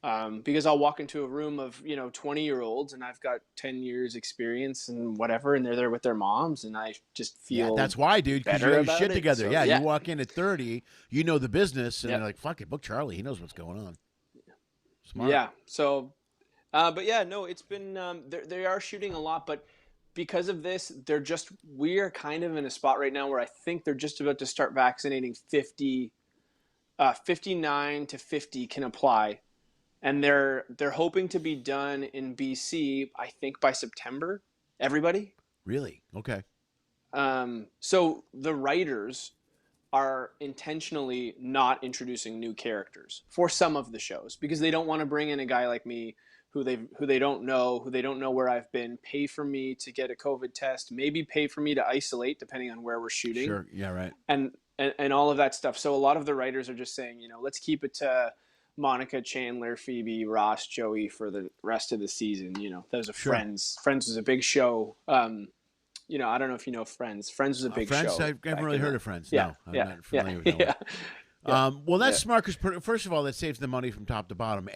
Because I'll walk into a room of 20-year-olds and I've got 10 years experience and whatever, and they're there with their moms, and I just feel
that's why, dude, because you have your shit together. So, you walk in at 30, you know the business, and you're like, fuck it, book Charlie, he knows what's going on. Smart.
Yeah. So, but yeah, no, it's been they are shooting a lot, but because of this, we are kind of in a spot right now where I think they're just about to start vaccinating 59 to 50 can apply. And they're hoping to be done in BC, I think, by September. Everybody.
Really? Okay.
So the writers are intentionally not introducing new characters for some of the shows because they don't want to bring in a guy like me who they don't know where I've been, pay for me to get a COVID test, maybe pay for me to isolate depending on where we're shooting.
Sure. Yeah. Right.
And all of that stuff. So a lot of the writers are just saying, let's keep it to Monica, Chandler, Phoebe, Ross, Joey for the rest of the season. Those are
Sure.
Friends. Friends was a big show. I don't know if you know Friends. Friends was a big
Friends,
show.
I haven't really heard of Friends.
Yeah,
No, I'm not familiar with that one.
Yeah.
Well, that's smart because first of all, that saves the money from top to bottom.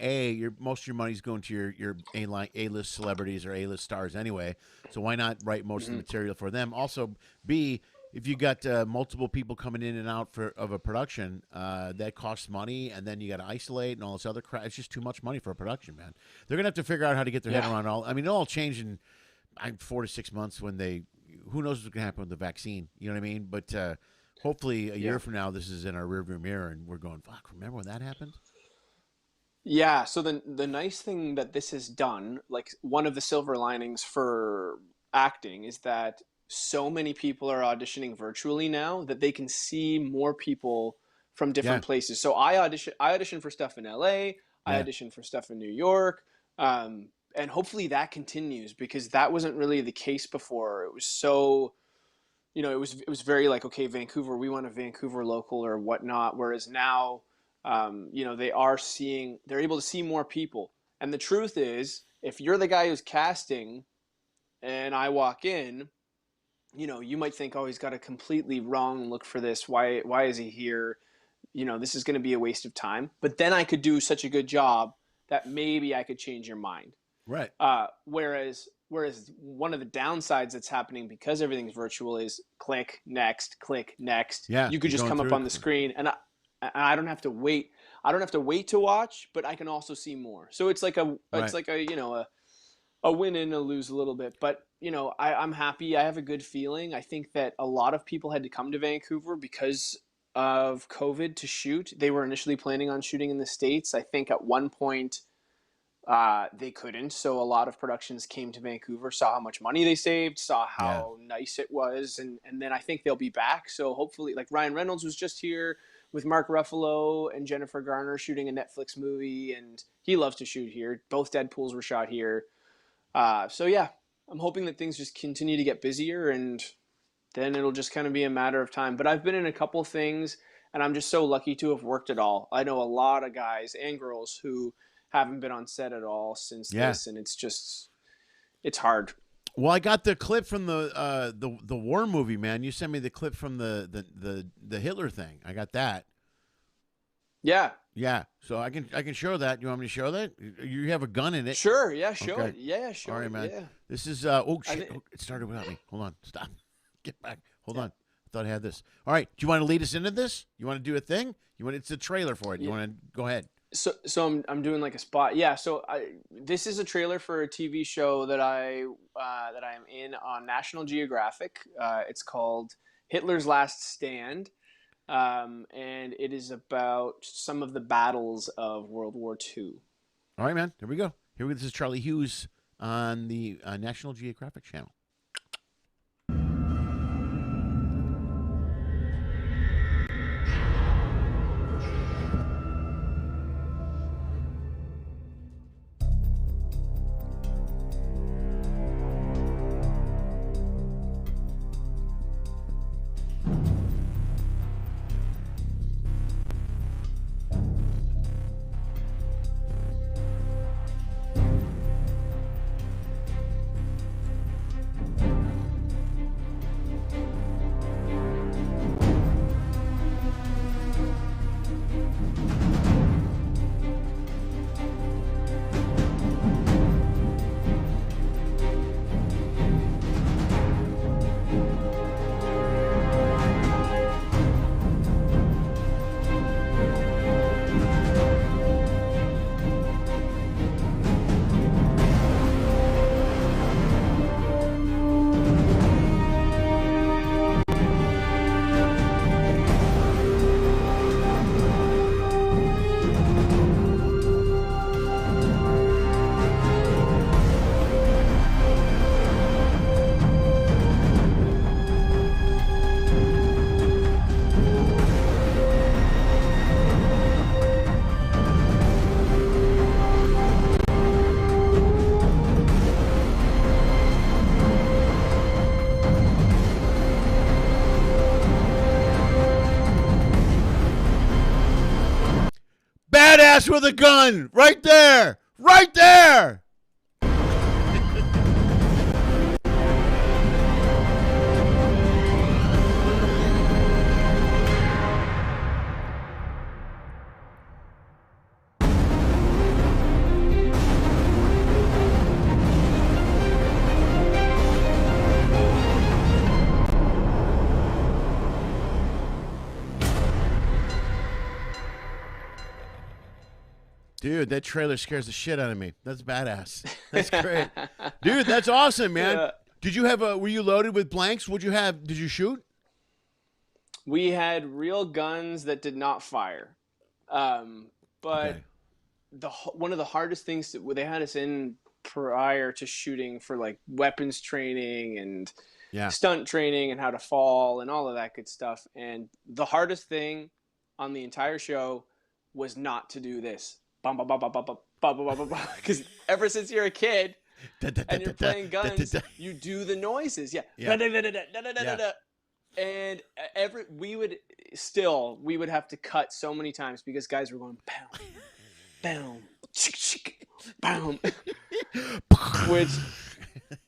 Most of your money's going to your A-list celebrities or A-list stars anyway. So why not write most of the material for them? Also, B, if you got multiple people coming in and out of a production, that costs money, and then you got to isolate and all this other crap. It's just too much money for a production, man. They're gonna have to figure out how to get their head around all. I mean, it'll all change in 4 to 6 months when they. Who knows what's gonna happen with the vaccine? You know what I mean? But hopefully, a year from now, this is in our rearview mirror, and we're going, "Fuck! Remember when that happened?"
Yeah. So the nice thing that this has done, like one of the silver linings for acting, is that so many people are auditioning virtually now that they can see more people from different places. So I audition for stuff in LA, I audition for stuff in New York, and hopefully that continues because that wasn't really the case before. It was so, it was very like, okay, Vancouver, we want a Vancouver local or whatnot. Whereas now, they're able to see more people. And the truth is, if you're the guy who's casting and I walk in, you might think, oh, he's got a completely wrong look for this. Why is he here? This is going to be a waste of time. But then I could do such a good job that maybe I could change your mind.
Right.
Whereas one of the downsides that's happening because everything's virtual is click next.
Yeah.
You could just come up on the screen, and I don't have to wait. I don't have to wait to watch, but I can also see more. So it's like a win and a lose a little bit. But I'm happy. I have a good feeling. I think that a lot of people had to come to Vancouver because of COVID to shoot. They were initially planning on shooting in the States. I think at one point they couldn't. So a lot of productions came to Vancouver, saw how much money they saved, saw how nice it was. And then I think they'll be back. So hopefully, like Ryan Reynolds was just here with Mark Ruffalo and Jennifer Garner shooting a Netflix movie. And he loves to shoot here. Both Deadpools were shot here. So yeah, I'm hoping that things just continue to get busier and then it'll just kind of be a matter of time. But I've been in a couple things and I'm just so lucky to have worked it all. I know a lot of guys and girls who haven't been on set at all since this, and it's hard.
Well, I got the clip from the war movie, man. You sent me the clip from the Hitler thing. I got that.
Yeah.
Yeah. So I can show that. You want me to show that? You have a gun in it.
Sure. Yeah. Show it. Yeah. Show it.
All right, man.
Yeah.
This is shit. It started without me. Hold on. Stop. Get back. Hold on. I thought I had this. All right. Do you want to lead us into this? You want to do a thing? It's a trailer for it. You want to go ahead?
So I'm doing like a spot. Yeah. So this is a trailer for a TV show that I am in on National Geographic. It's called Hitler's Last Stand, and it is about some of the battles of World War II.
All right, man. Here we go. This is Charlie Hughes on the National Geographic channel. the gun. Right there. Right there. Dude, that trailer scares the shit out of me. That's badass. That's great. Dude, that's awesome, man.
Yeah.
Did you have were you loaded with blanks? Did you shoot?
We had real guns that did not fire. But
Okay.
one of the hardest things that they had us in prior to shooting for like weapons training and
Yeah.
stunt training and how to fall and all of that good stuff. And the hardest thing on the entire show was not to do this. Because ever since you're a kid and you're playing guns, you do the noises. Yeah. And we would have to cut so many times because guys were going bam, bam, which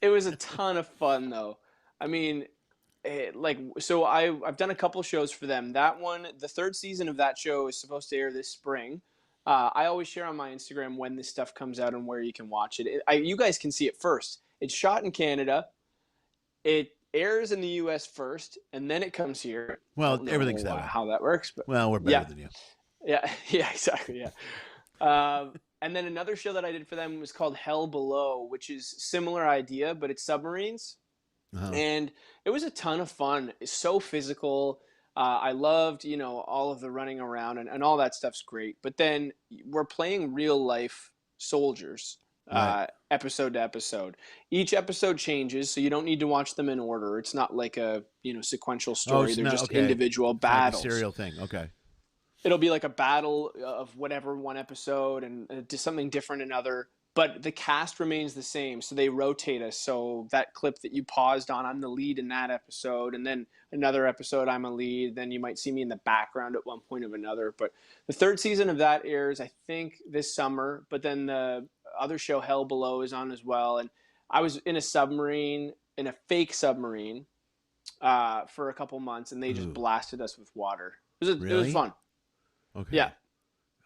it was a ton of fun though. I mean, I've done a couple shows for them. That one, the third season of that show is supposed to air this spring. I always share on my Instagram when this stuff comes out and where you can watch it. You guys can see it first. It's shot in Canada. It airs in the U.S. first, and then it comes here.
Well, everything's that way.
How that works, but
well, we're better than you.
Yeah, exactly. Yeah. And then another show that I did for them was called Hell Below, which is similar idea, but it's submarines.
Uh-huh.
And it was a ton of fun. It's so physical. I loved, all of the running around and all that stuff's great. But then we're playing real life soldiers,
Right.
episode to episode. Each episode changes, so you don't need to watch them in order. It's not like a, sequential story. They're just individual battles.
Like a serial thing. Okay.
It'll be like a battle of whatever one episode and something different another. But the cast remains the same, so they rotate us. So that clip that you paused on, I'm the lead in that episode, and then another episode, I'm a lead. Then you might see me in the background at one point of another. But the third season of that airs, I think, this summer. But then the other show, Hell Below, is on as well. And I was in a fake submarine, for a couple months, and they just blasted us with water. It was fun.
Okay.
Yeah.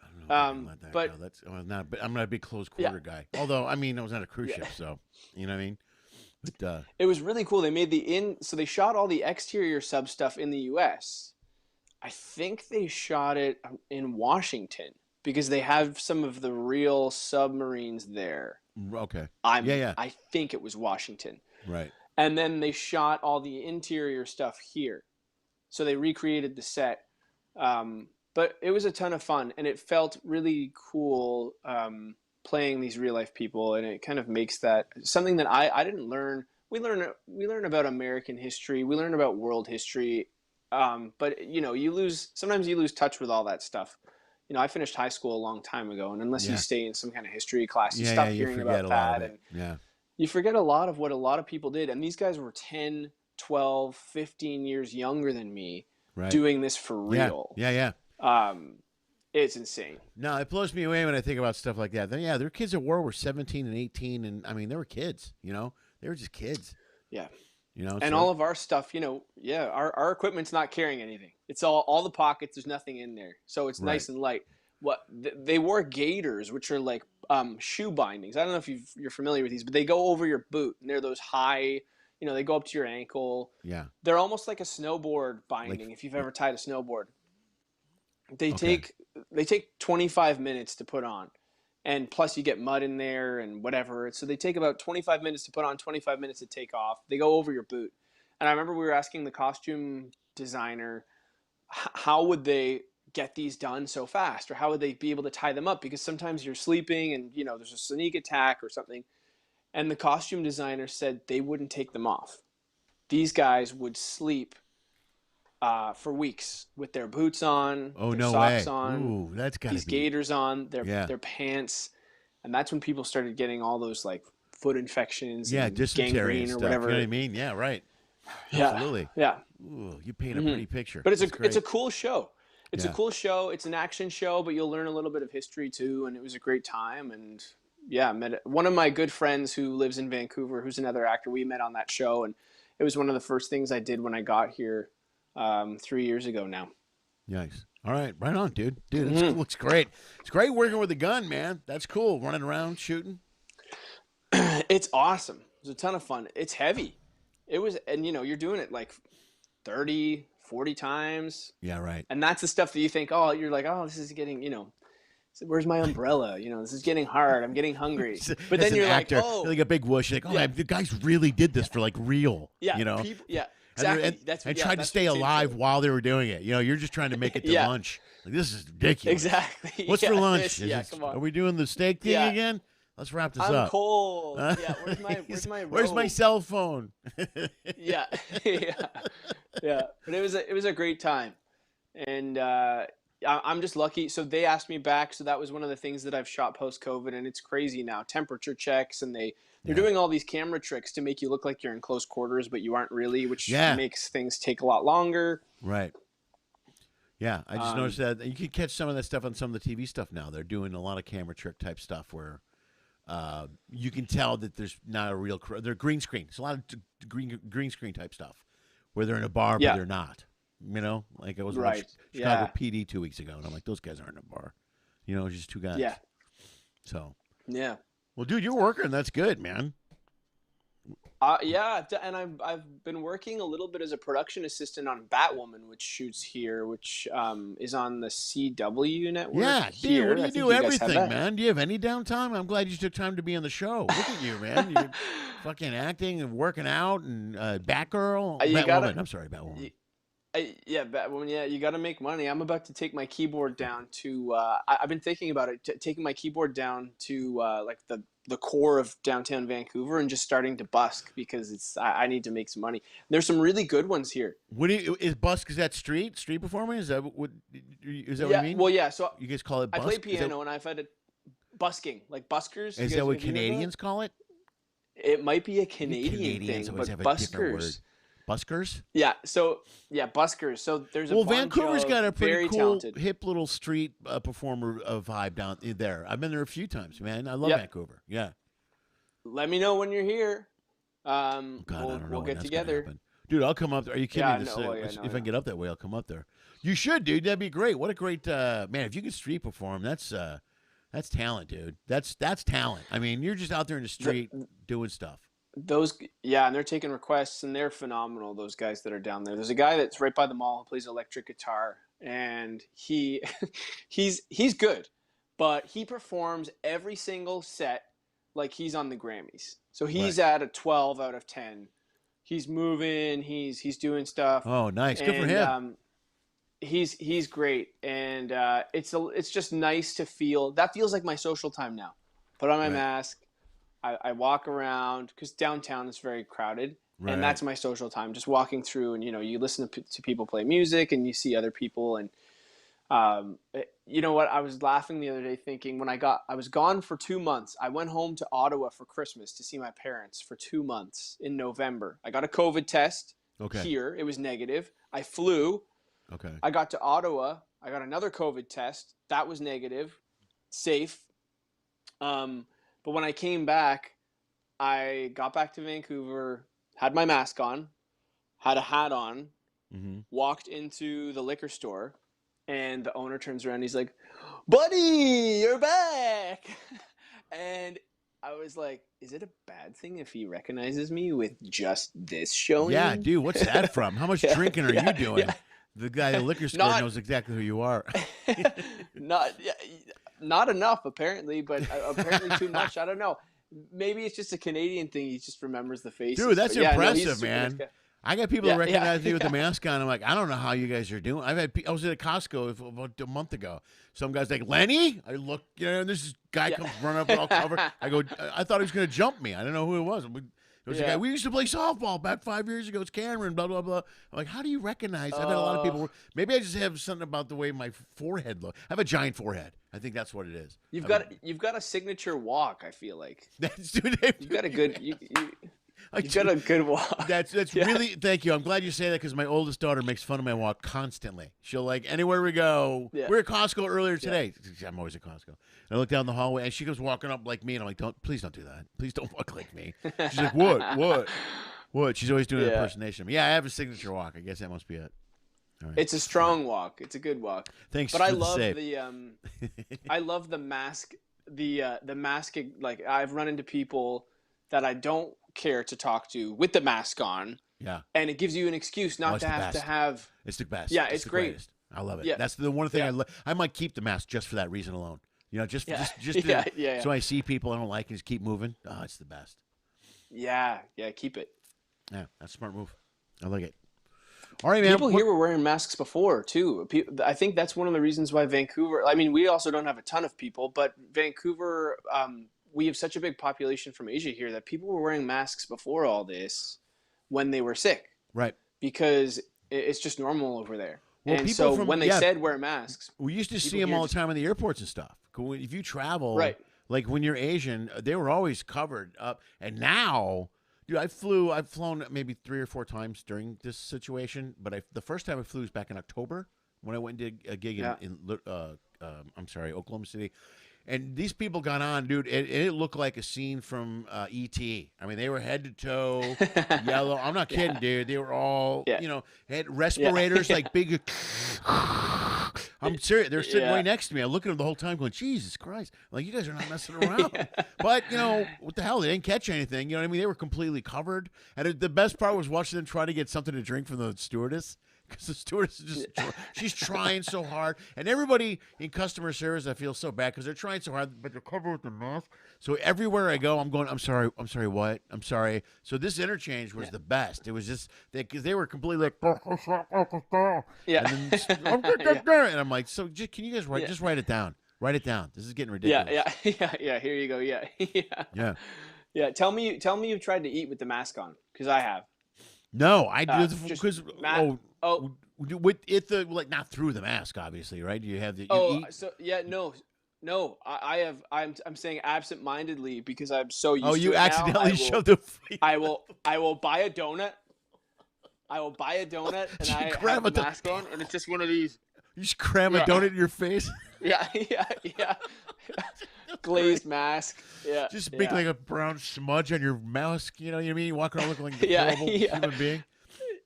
I don't know if I can let that go. I'm not a big close quarter guy. Although, I mean, I was on a cruise ship, so you know what I mean. But
it was really cool. They made so they shot all the exterior sub stuff in the U.S. I think they shot it in Washington because they have some of the real submarines there.
Okay.
I think it was Washington.
Right.
And then they shot all the interior stuff here, so they recreated the set. But it was a ton of fun, and it felt really cool playing these real life people, and it kind of makes that something that I didn't learn. We learn about American history, we learn about world history, but sometimes you lose touch with all that stuff. I finished high school a long time ago, and unless you stay in some kind of history class, you stop hearing about that, and you forget a lot of what a lot of people did. And these guys were 10, 12, 15 years younger than me, doing this for real.
Yeah.
It's insane.
No, it blows me away when I think about stuff like that. Then, their kids at war were 17 and 18, and I mean, they were kids. They were just kids.
Yeah.
And
all of our stuff, our equipment's not carrying anything. It's all the pockets. There's nothing in there, so it's nice and light. They wore gaiters, which are like shoe bindings. I don't know if you're familiar with these, but they go over your boot, and they're those high. They go up to your ankle.
Yeah.
They're almost like a snowboard binding. If you've ever tied a snowboard. They take 25 minutes to put on, and plus you get mud in there and whatever. So they take about 25 minutes to put on, 25 minutes to take off. They go over your boot. And I remember we were asking the costume designer, how would they get these done so fast, or how would they be able to tie them up? Because sometimes you're sleeping and there's a sneak attack or something. And the costume designer said they wouldn't take them off. These guys would sleep for weeks with their boots on, their socks on,
ooh, that's gotta
these gaiters on, their pants, and that's when people started getting all those like foot infections, and gangrene or
stuff,
whatever.
You know what I mean? Yeah, right.
Yeah,
Absolutely.
yeah.
Ooh, you paint a pretty picture.
But it's a cool show, It's a cool show. It's an action show, but you'll learn a little bit of history too. And it was a great time. And yeah, met one of my good friends who lives in Vancouver, who's another actor. We met on that show, and it was one of the first things I did when I got here 3 years ago now.
Nice. All right, right on, dude. Dude, it looks great. It's great working with a gun, man. That's cool. Running around, shooting.
It's awesome. It was a ton of fun. It's heavy. It was, and you're doing it like 30, 40 times.
Yeah, right.
And that's the stuff that you think, oh, you're like, oh, this is getting, where's my umbrella? This is getting hard. I'm getting hungry. But then you're
actor,
like, oh.
You're like a big whoosh. You're like, oh, man, the guys really did this for like real.
Yeah.
People,
Exactly.
And tried to stay alive while they were doing it. You're just trying to make it to lunch. Like, this is ridiculous.
Exactly.
What's for lunch?
Come on.
Are we doing the steak thing again? Let's wrap this up.
I'm cold.
Where's my cell phone?
yeah. But it was a great time, and I'm just lucky. So they asked me back. So that was one of the things that I've shot post COVID, and it's crazy now. Temperature checks, and they're doing all these camera tricks to make you look like you're in close quarters, but you aren't really, which makes things take a lot longer.
Right. Yeah, I just noticed that you can catch some of that stuff on some of the TV stuff now. They're doing a lot of camera trick type stuff where you can tell that there's not a real they're green screen. It's a lot of green screen type stuff where they're in a bar but they're not. Like I was watching Chicago PD 2 weeks ago, and I'm like, those guys aren't in a bar. It's just two guys.
Yeah.
So.
Yeah.
Well, dude, you're working. That's good, man.
And I've been working a little bit as a production assistant on Batwoman, which shoots here, which is on the CW network.
Yeah,
here.
Dude, you do everything, man. Do you have any downtime? I'm glad you took time to be on the show. Look at you, man. You're fucking acting and working out and Batgirl. Batwoman. I'm sorry, Batwoman.
Batwoman. Yeah, you got to make money. I'm about to take my keyboard down to. I've been thinking about it, taking my keyboard down to like the core of downtown Vancouver and just starting to busk because I need to make some money. There's some really good ones here.
Is busk? Is that street performing? Is that what you mean?
Well, yeah. So
you guys call it busk?
I play piano and I've had busking, like buskers.
Is that what Canadians call it?
It might be a Canadian thing, but buskers.
Buskers?
Yeah. So buskers. So there's a
Vancouver's got a pretty cool,
talented,
hip little street performer vibe down there. I've been there a few times, man. I love Vancouver. Yeah.
Let me know when you're here.
We'll
get together.
Dude, I'll come up there. Are you kidding me?
If
I can get up that way, I'll come up there. You should, dude. That'd be great. What a great man! If you could street perform, that's talent, dude. That's talent. I mean, you're just out there in the street doing stuff.
And they're taking requests, and they're phenomenal, those guys that are down there. There's a guy that's right by the mall who plays electric guitar, and he's good, but he performs every single set like he's on the Grammys. So he's at a 12 out of 10. He's moving, he's doing stuff.
Oh, nice. Good for him.
He's great, and it's just nice to feel. That feels like my social time now. Put on my mask. I walk around because downtown is very crowded, and that's my social time. Just walking through, and you listen to people play music, and you see other people. And you know what? I was laughing the other day, thinking I was gone for 2 months. I went home to Ottawa for Christmas to see my parents for 2 months in November. I got a COVID test here. It was negative. I flew.
Okay.
I got to Ottawa. I got another COVID test. That was negative. Safe. But when I came back, I got back to Vancouver, had my mask on, had a hat on, walked into the liquor store, and the owner turns around. He's like, "Buddy, you're back." And I was like, is it a bad thing if he recognizes me with just this showing?
Yeah, dude, what's that from? How much drinking are you doing? Yeah. The guy at the liquor store knows exactly who you are.
Not enough, apparently, but apparently too much. I don't know. Maybe it's just a Canadian thing. He just remembers the faces.
Dude, that's impressive, man. I got people that recognize me with the mask on. I'm like, I don't know how you guys are doing. I was at a Costco about a month ago. Some guy's like, Lenny? I look, and this guy comes running up all covered. I go, I thought he was going to jump me. I didn't know who it was. It was a guy, we used to play softball back 5 years ago. It's Cameron, blah, blah, blah. I'm like, how do you recognize? I've had a lot of people. Maybe I just have something about the way my forehead looks. I have a giant forehead. I think that's what it is.
You've got a signature walk, I feel like.
Dude,
you've got a good... You got a good walk.
That's really, thank you. I'm glad you say that because my oldest daughter makes fun of my walk constantly. She'll anywhere we go.
Yeah.
We were at Costco earlier today. I'm always at Costco. And I look down the hallway and she goes walking up like me, and I'm like, please don't do that. Please don't walk like me. She's like, what? She's always doing an impersonation. Yeah, I have a signature walk. I guess that must be it. All right.
It's a strong walk. It's a good walk.
Thanks.
But
for
I
the
love
save.
I love the mask. The mask. Like I've run into people that I don't care to talk to with the mask on.
Yeah.
And it gives you an excuse not to have.
It's the best.
Yeah, it's
the
great.
Greatest. I love it.
Yeah.
That's the one thing I might keep the mask just for that reason alone. Just
yeah.
so I see people I don't like and just keep moving. Oh, it's the best.
Yeah, keep it.
Yeah, that's a smart move. I like it. All right, man.
People here were wearing masks before too. I think that's one of the reasons why Vancouver. I mean, we also don't have a ton of people, but Vancouver, we have such a big population from Asia here that people were wearing masks before all this when they were sick.
Right.
Because it's just normal over there.
Well,
and so when they said wear masks,
we used to see them all the time in the airports and stuff. If you travel,
right?
Like when you're Asian, they were always covered up, and now. Dude, I've flown maybe 3 or 4 times during this situation, but the first time I flew was back in October when I went and did a gig in Oklahoma City. And these people got on, dude, and it looked like a scene from E.T. I mean, they were head to toe yellow. I'm not kidding, dude. They were all, had respirators, like big. I'm serious. They're sitting right next to me. I'm looking at them the whole time going, Jesus Christ. I'm like, you guys are not messing around. But, what the hell? They didn't catch anything. You know what I mean? They were completely covered. And the best part was watching them try to get something to drink from the stewardess. Because the stewardess is she's trying so hard. And everybody in customer service, I feel so bad because they're trying so hard, but they're covered with the mask. So everywhere I go, I'm going, I'm sorry, what? I'm sorry. So this interchange was the best. It was just, because they were completely like,
yeah.
And I'm like, so can you guys write it down? Write it down. This is getting ridiculous.
Yeah. Here you go. Yeah. Tell me you've tried to eat with the mask on, because I have.
No, I do because with it not through the mask, obviously, right? You have the no. I have. I'm saying absent-mindedly because I'm so used to it. Oh, you accidentally shoved the.
I will buy a donut. And I have the mask on, and it's just one of these.
You just cram a donut in your face.
Yeah. Glazed mask. Yeah.
Just make like a brown smudge on your mask. You know what I mean? You walk around looking like a horrible human being.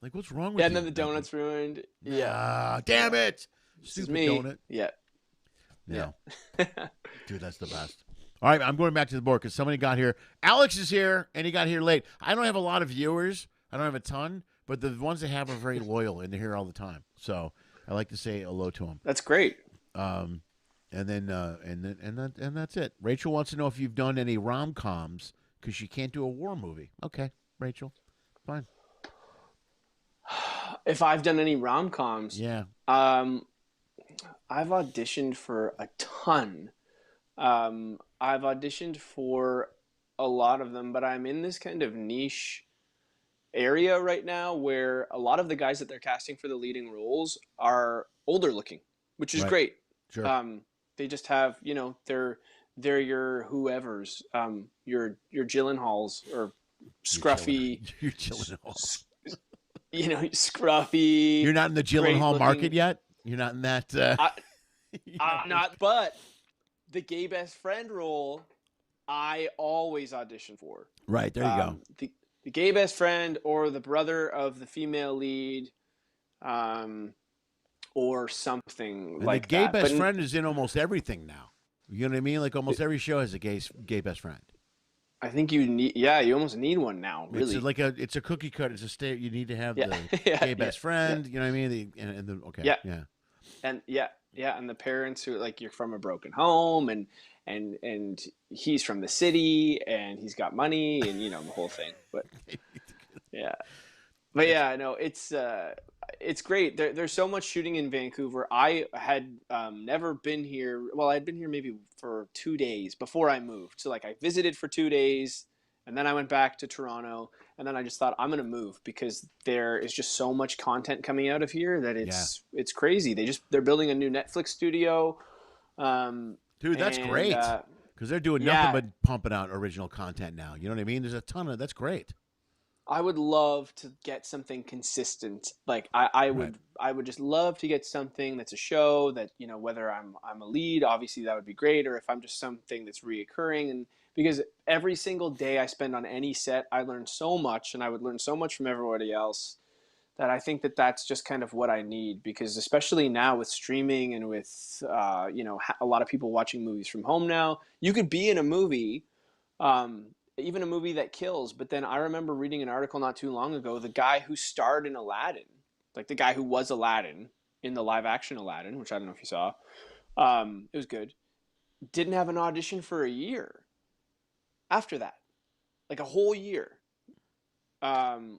Like, what's wrong with you?
Yeah, and then the donut's ruined. Yeah.
Damn it. Stupid donut.
Yeah.
Dude, that's the best. All right, I'm going back to the board because somebody got here. Alex is here, and he got here late. I don't have a lot of viewers. I don't have a ton, but the ones I have are very loyal, and they're here all the time. So I like to say hello to them.
That's great.
And that's it. Rachel wants to know if you've done any rom-coms because she can't do a war movie. Okay, Rachel, fine.
If I've done any rom-coms,
yeah.
I've auditioned for a ton. I've auditioned for a lot of them, but I'm in this kind of niche area right now where a lot of the guys that they're casting for the leading roles are older looking, which is great.
Sure.
They just have, they're your whoever's, your Gyllenhaals or scruffy.
Your Gyllenhaal.
Scruffy.
You're not in the Gyllenhaal market yet? You're not in that.
I'm not, but the gay best friend role, I always audition for.
Right, there you go.
The gay best friend or the brother of the female lead, or something
and
like
the gay
that.
best friend is in almost everything now. You know what I mean? Like almost every show has a gay best friend.
I think you almost need one now. Really,
it's a cookie cut. It's a state. You need to have the gay best friend. You know what I mean?
And the parents who you're from a broken home and he's from the city and he's got money and the whole thing. But it's great. There's so much shooting in Vancouver. I had never been here. Well, I'd been here maybe for 2 days before I moved. So I visited for 2 days and then I went back to Toronto and then I just thought I'm going to move because there is just so much content coming out of here that it's crazy. They're building a new Netflix studio.
Dude, that's great. Because they're doing nothing but pumping out original content now. You know what I mean? There's a ton of that's great.
I would love to get something consistent. Like I
Right.
would I would just love to get something that's a show that, you know, whether I'm a lead, obviously that would be great, or if I'm just something that's reoccurring. And because every single day I spend on any set, I learn so much, and I would learn so much from everybody else, that I think that that's just kind of what I need. Because especially now with streaming and with a lot of people watching movies from home now, you could be in a movie, even a movie that kills. But then I remember reading an article not too long ago, the guy who starred in Aladdin, like the guy who was Aladdin in the live action Aladdin, which I don't know if you saw, it was good, didn't have an audition for a year after that, like a whole year,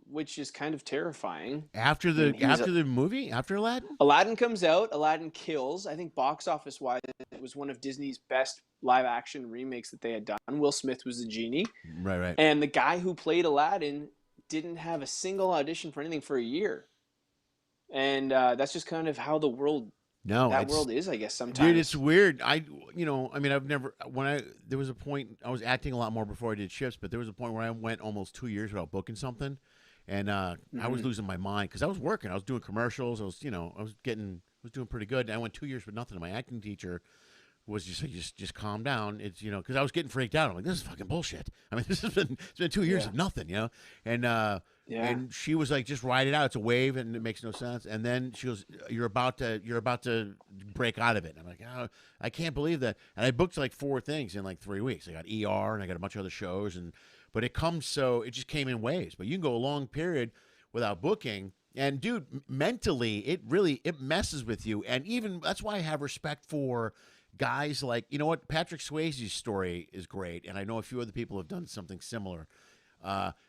which is kind of terrifying.
After
I mean,
the after the movie, after Aladdin?
Aladdin comes out, Aladdin kills. I think box office wise, it was one of Disney's best live action remakes that they had done. Will Smith was the genie.
Right, right.
And the guy who played Aladdin didn't have a single audition for anything for a year. And that's just kind of how the world,
No,
that
it's
world is, I guess, sometimes.
dude, it's weird. I mean, I've never there was a point I was acting a lot more before I did shifts, but there was a point where I went almost 2 years without booking something, and I was losing my mind because I was working, I was doing commercials, I was doing pretty good. And I went 2 years with nothing. And my acting teacher was just like, just calm down. It's because I was getting freaked out. I'm like, this is fucking bullshit. I mean, it's been 2 years of nothing, and and she was like, just ride it out. It's a wave, and it makes no sense. And then she goes, you're about to break out of it. And I'm like, oh, I can't believe that. And I booked like 4 things in like 3 weeks. I got ER, and I got a bunch of other shows, but it just came in waves. But you can go a long period without booking. And dude, mentally, it messes with you. And even that's why I have respect for guys like, Patrick Swayze's story is great, and I know a few other people have done something similar.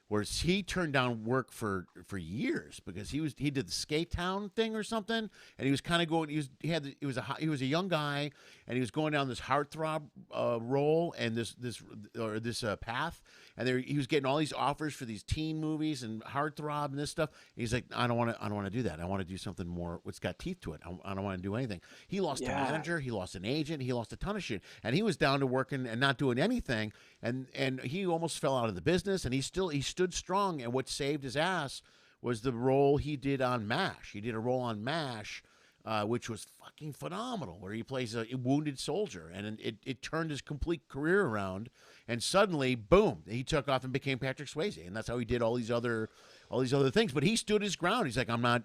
Whereas he turned down work for years because he did the Skate Town thing or something, and he was kind of going. He was a young guy, and he was going down this heartthrob role and this path, and he was getting all these offers for these teen movies and heartthrob and this stuff. And he's like, I don't want to do that. I want to do something more. What's got teeth to it. I don't want to do anything. He lost a manager. He lost an agent. He lost a ton of shit, and he was down to working and not doing anything. And he almost fell out of the business, and he stood strong. And what saved his ass was the role he did on MASH. He did a role on MASH, which was fucking phenomenal, where he plays a wounded soldier, and it turned his complete career around. And suddenly, boom, he took off and became Patrick Swayze, and that's how he did all these other things. But he stood his ground. He's like, I'm not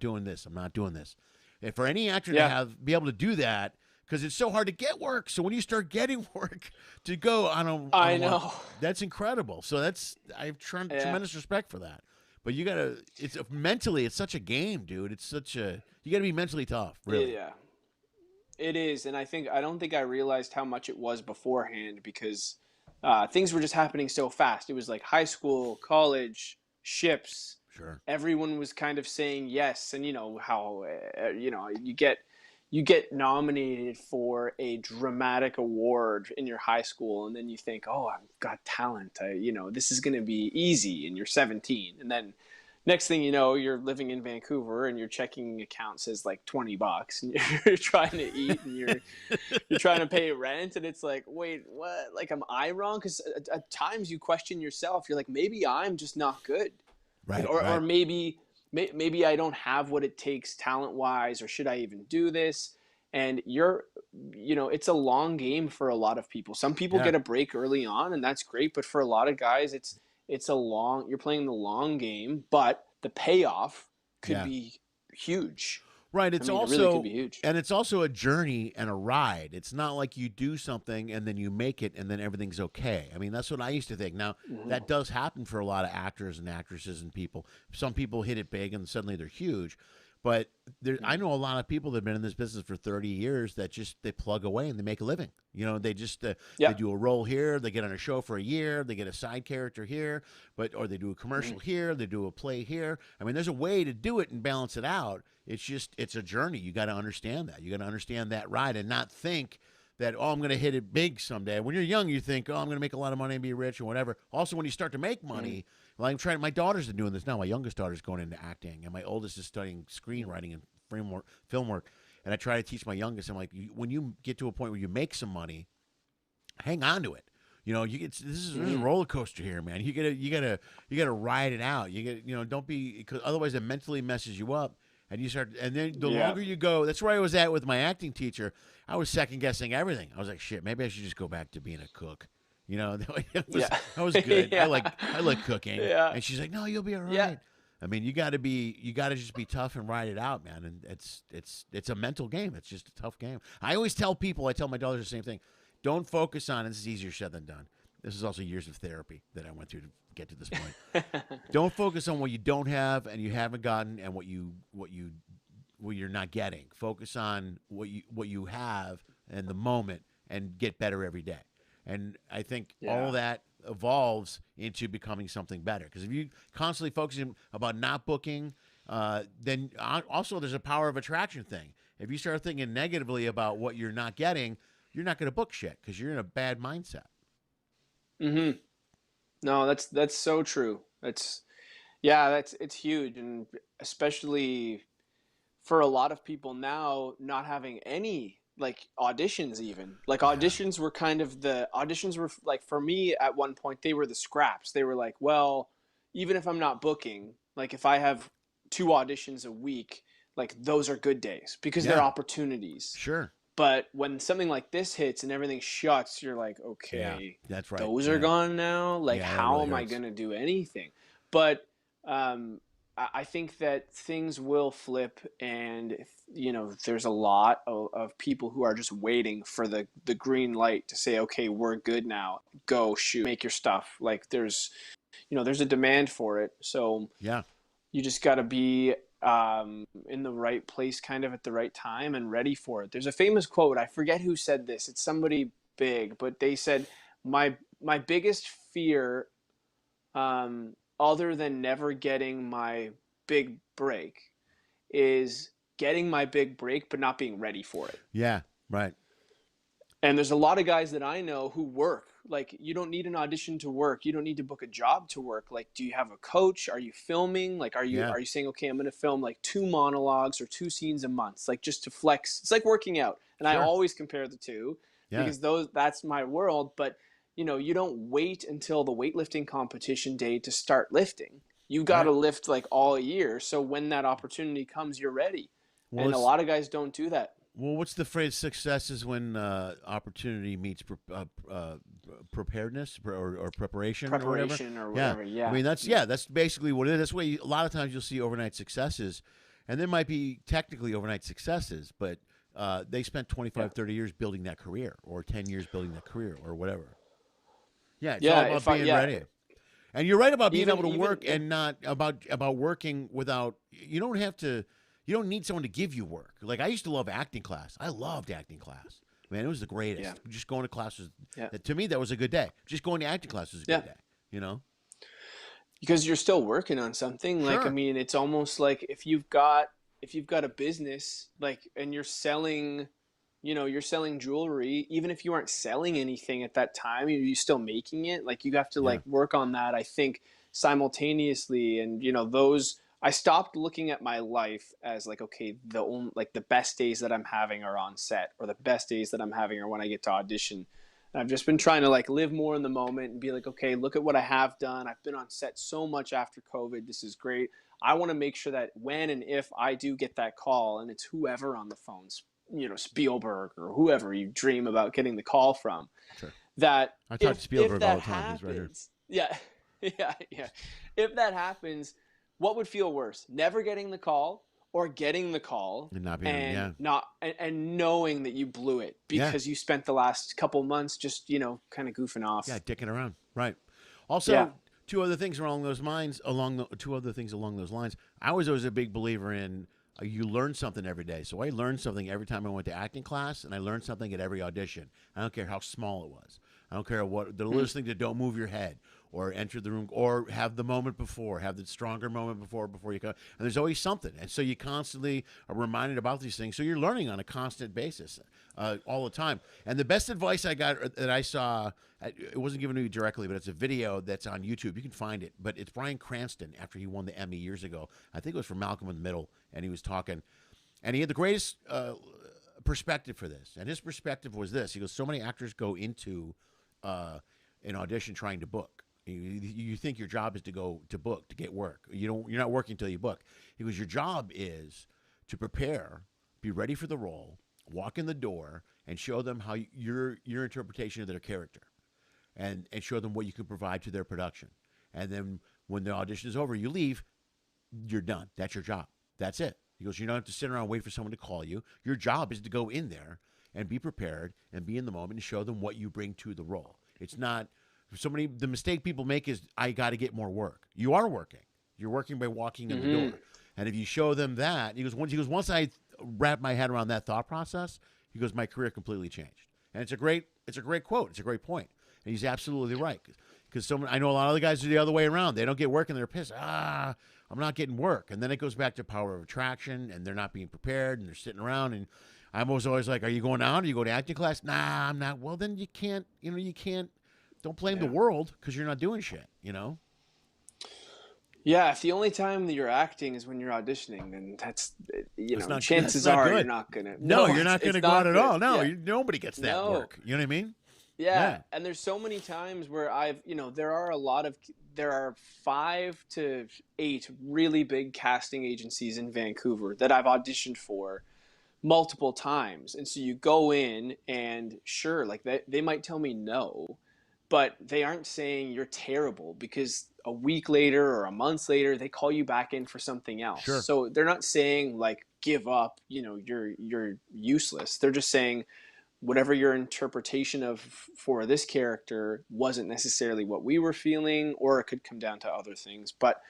doing this. I'm not doing this. And for any actor to be able to do that, because it's so hard to get work. So when you start getting work, to go, I know. That's incredible. So I have tremendous respect for that. But you gotta, mentally, it's such a game, dude. You gotta be mentally tough, really.
Yeah, it is. And I don't think I realized how much it was beforehand, because things were just happening so fast. It was like high school, college, ships.
Sure.
Everyone was kind of saying yes. And how, you get nominated for a dramatic award in your high school, and then you think, oh, I've got talent. This is going to be easy, and you're 17. And then next thing you know, you're living in Vancouver, and your checking account says like $20, and you're trying to eat, and you're trying to pay rent, and it's like, wait, what? Like, am I wrong? Because at times you question yourself. You're like, maybe I'm just not good,
right?
Or maybe I don't have what it takes talent-wise, or should I even do this? And it's a long game for a lot of people. Some people get a break early on, and that's great. But for a lot of guys, you're playing the long game, but the payoff could be huge.
Right. It
really could be huge.
And it's also a journey and a ride. It's not like you do something and then you make it and then everything's okay. I mean, that's what I used to think. Now, that does happen for a lot of actors and actresses and people. Some people hit it big and suddenly they're huge. But I know a lot of people that have been in this business for 30 years that they plug away and they make a living. They just they do a role here, they get on a show for a year, they get a side character here, or they do a commercial here, they do a play here. I mean, there's a way to do it and balance it out. It's a journey. You got to understand that. You got to understand that ride and not think that, I'm going to hit it big someday. When you're young, you think, I'm going to make a lot of money and be rich or whatever. Also, when you start to make money, my daughters are doing this now. My youngest daughter's going into acting, and my oldest is studying screenwriting and film work. And I try to teach my youngest, I'm like, when you get to a point where you make some money, hang on to it. This is a roller coaster here, man. You gotta ride it out. Don't be, because otherwise it mentally messes you up, and then the longer you go. That's where I was at with my acting teacher. I was second guessing everything. I was like, shit, maybe I should just go back to being a cook. That was good.
Yeah.
I like cooking.
Yeah.
And she's like, no, you'll be all right.
Yeah.
I mean, you got to just be tough and ride it out, man. And it's a mental game. It's just a tough game. I always tell people, I tell my daughters the same thing. Don't focus on, and this is easier said than done. This is also years of therapy that I went through to get to this point. Don't focus on what you don't have and you haven't gotten, and what you're not getting. Focus on what you have in the moment and get better every day. And I think all that evolves into becoming something better. Because if you constantly focusing about not booking, then also there's a power of attraction thing. If you start thinking negatively about what you're not getting, you're not going to book shit because you're in a bad mindset.
Mm-hmm. No, that's so true. It's huge, and especially for a lot of people now not having any like auditions. Even like auditions were like, for me at one point they were the scraps. They were like, well, even if I'm not booking, like if I have 2 auditions a week, like those are good days because they're opportunities.
Sure.
But when something like this hits and everything shuts, you're like, okay,
that's right.
Those are gone now. Like, how am I going to do anything? But I think that things will flip, and there's a lot of people who are just waiting for the green light to say, okay, we're good now. Go shoot, make your stuff. Like there's a demand for it. So you just got to be in the right place kind of at the right time and ready for it. There's a famous quote. I forget who said this. It's somebody big, but they said, my biggest fear, other than never getting my big break, is getting my big break, but not being ready for it.
Yeah. Right.
And there's a lot of guys that I know who work. Like, you don't need an audition to work. You don't need to book a job to work. Like, do you have a coach? Are you filming? Like, are you saying, okay, I'm going to film like 2 monologues or 2 scenes a month, like just to flex? It's like working out. And I always compare the two because that's my world. But, you don't wait until the weightlifting competition day to start lifting. You got to lift like all year. So when that opportunity comes, you're ready. Well, and a lot of guys don't do that.
Well, what's the phrase? Success is when opportunity meets preparedness or preparation.
Preparation or whatever. Yeah.
I mean, that's basically what it is. That's why a lot of times you'll see overnight successes, and there might be technically overnight successes, but they spent 25, 30 years building that career, or 10 years building that carear, or whatever. Yeah, it's all about being ready. And you're right about being able to work, and not about working without. You don't need someone to give you work. Like, I used to love acting class. I loved acting class. Man, it was the greatest. Yeah. Just going to class was, to me, that was a good day. Just going to acting class was a good day,
Because you're still working on something. Sure. Like, I mean, it's almost like if you've got a business, like, and you're selling jewelry, even if you aren't selling anything at that time, you're still making it. Like, you have to like work on that, I think, simultaneously. And, I stopped looking at my life as like, okay, the best days that I'm having are on set, or the best days that I'm having are when I get to audition. And I've just been trying to like live more in the moment and be like, okay, look at what I have done. I've been on set so much after COVID. This is great. I want to make sure that when and if I do get that call, and it's whoever on the phones, Spielberg or whoever you dream about getting the call from, that
I talk to Spielberg all the time.
Happens,
he's right here.
Yeah. If that happens, what would feel worse, never getting the call, or getting the call
and not being,
and knowing that you blew it because you spent the last couple months just kind of goofing off,
dicking around, right? Also, two other things along those lines. I was always a big believer in you learn something every day. So I learned something every time I went to acting class, and I learned something at every audition. I don't care how small it was. I don't care what the littlest thing, that don't move your head or enter the room or have the moment before, have the stronger moment before you come. And there's always something. And so you constantly are reminded about these things. So you're learning on a constant basis all the time. And the best advice I got that I saw, it wasn't given to me directly, but it's a video that's on YouTube. You can find it. But it's Bryan Cranston after he won the Emmy years ago. I think it was for Malcolm in the Middle. And he was talking. And he had the greatest perspective for this. And his perspective was this. He goes, so many actors go into an audition trying to book. You think your job is to go to book, to get work. You're not working until you book. He goes, your job is to prepare, be ready for the role, walk in the door, and show them how your interpretation of their character, and show them what you can provide to their production. And then when the audition is over, you leave. You're done. That's your job. That's it. He goes, you don't have to sit around and wait for someone to call you. Your job is to go in there and be prepared and be in the moment and show them what you bring to the role. It's not. The mistake people make is, I got to get more work. You are working. You're working by walking in the door. And if you show them that, he goes, once I wrap my head around that thought process, he goes, my career completely changed. And it's a great quote. It's a great point. And he's absolutely right. Because I know a lot of the guys are the other way around. They don't get work and they're pissed. I'm not getting work. And then it goes back to power of attraction, and they're not being prepared, and they're sitting around. And I'm always like, are you going out? Are you going to acting class? Nah, I'm not. Well, then you can't. Don't blame the world because you're not doing shit,
Yeah, if the only time that you're acting is when you're auditioning, then that's, chances are
good.
You're not going to.
No, you're not going to go out at all. No, nobody gets that work. You know what I mean?
Yeah. And there's so many times where there are 5 to 8 really big casting agencies in Vancouver that I've auditioned for multiple times. And so you go in and sure, like they might tell me no, but they aren't saying you're terrible, because a week later or a month later, they call you back in for something else.
Sure.
So they're not saying like, give up, you're useless. They're just saying whatever your interpretation of for this character wasn't necessarily what we were feeling, or it could come down to other things. But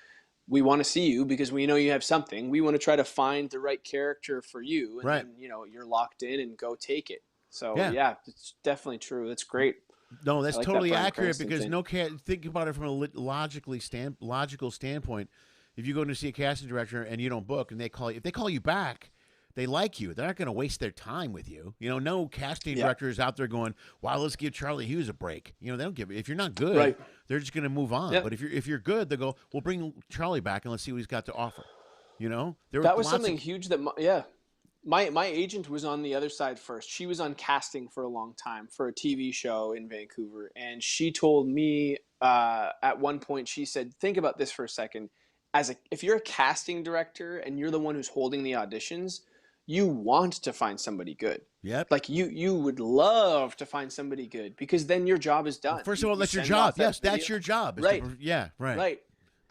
we want to see you because we know you have something. We want to try to find the right character for you. And then, you're locked in and go take it. So yeah, it's definitely true. That's great.
No, that's totally accurate, because think about it from a logical standpoint. If you go to see a casting director and you don't book, and if they call you back, they like you. They're not going to waste their time with you. No casting director is out there going, "Wow, let's give Charlie Hughes a break." They don't give. If you're not good, they're just going to move on. But if you're good, they go, "We'll bring Charlie back and let's see what he's got to offer." That
was something huge that My agent was on the other side first. She was on casting for a long time for a TV show in Vancouver. And she told me at one point, she said, think about this for a second. If you're a casting director and you're the one who's holding the auditions, you want to find somebody good.
Yep.
Like you would love to find somebody good, because then your job is done.
Well, first of all, that's your job. Yes, that's your job.
Right.
Right.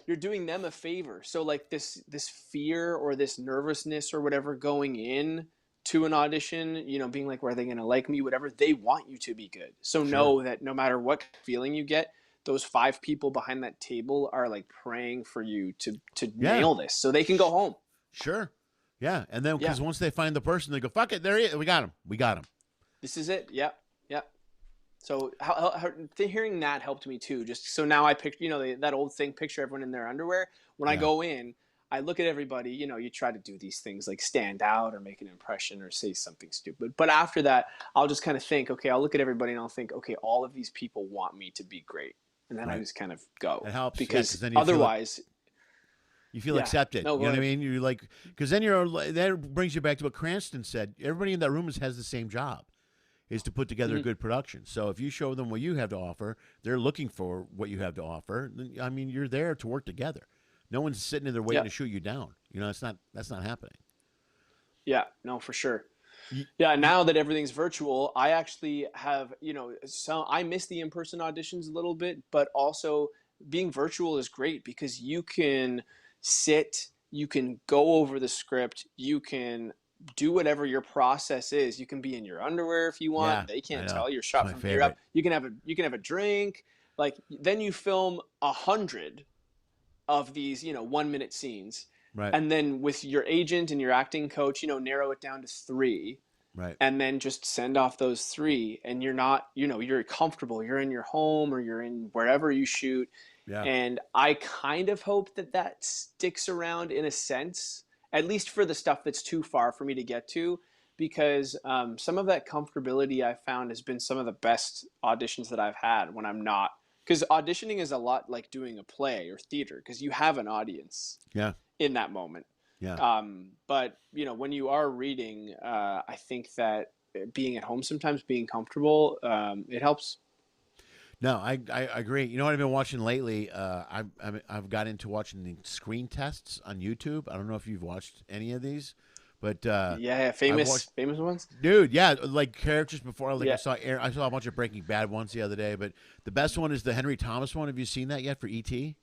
You're doing them a favor. So like this fear or this nervousness or whatever going in to an audition, being like, where are they going to like me? Whatever, they want you to be good. So know that no matter what feeling you get, those 5 people behind that table are like praying for you to nail this so they can go home.
Sure. Yeah. And then because once they find the person, they go, fuck it. There he is. We got him. This
is it. Yeah. Yeah. So hearing that helped me too. Just so now I picture, that old thing, picture everyone in their underwear. When I go in, I look at everybody, you try to do these things like stand out or make an impression or say something stupid. But after that, I'll just kind of think, okay, I'll look at everybody and I'll think, okay, all of these people want me to be great. And then I just kind of go.
It helps.
Because
then
otherwise...
You feel accepted.
No,
you know what I mean? You're like, because then that brings you back to what Cranston said. Everybody in that room has the same job, is to put together a good production. So if you show them what you have to offer, they're looking for what you have to offer. I mean, you're there to work together. No one's sitting in there waiting to shoot you down. That's not happening.
Yeah, no, for sure. Yeah, now that everything's virtual, I actually have, I miss the in-person auditions a little bit, but also being virtual is great because you can sit, you can go over the script, you can do whatever your process is. You can be in your underwear if you want.
Yeah,
they can't tell you're shot from here up. You can have a drink. Like then you film 100 of these, 1-minute scenes.
Right.
And then with your agent and your acting coach, narrow it down to 3.
Right.
And then just send off those 3, and you're not, you're comfortable. You're in your home or you're in wherever you shoot.
Yeah.
And I kind of hope that sticks around in a sense, at least for the stuff that's too far for me to get to, because some of that comfortability I found has been some of the best auditions that I've had when I'm not. Because auditioning is a lot like doing a play or theater, because you have an audience in that moment.
Yeah.
But, when you are reading, I think that being at home sometimes, being comfortable, it helps.
No, I agree. You know what I've been watching lately? I've got into watching the screen tests on YouTube. I don't know if you've watched any of these, but
Yeah,
I've watched.
famous ones.
Dude, yeah, like characters before. Like
Yeah.
I saw a bunch of Breaking Bad ones the other day, but the best one is the Henry Thomas one. Have you seen that yet for ET?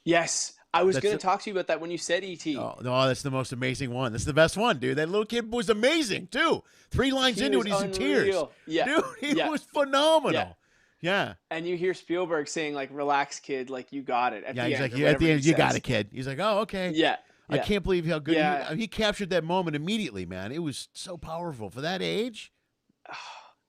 Yes, I was
That's
going
the,
to talk to you about that when you said ET.
oh no, that's the most amazing one. That's the best one, dude. That little kid was amazing too. 3 lines
He
into
was
it, he's in tears.
unreal. Yeah.
Dude, he
Yeah.
was phenomenal.
Yeah.
Yeah.
And you hear Spielberg saying like, "Relax, kid, like you got it." At
Yeah,
the
he's
end,
like,
or
at the
whatever
end,
he
you got
says.
it, kid. He's like, oh, okay.
Yeah.
I can't believe how good
Yeah.
he captured that moment immediately, man. It was so powerful for that age.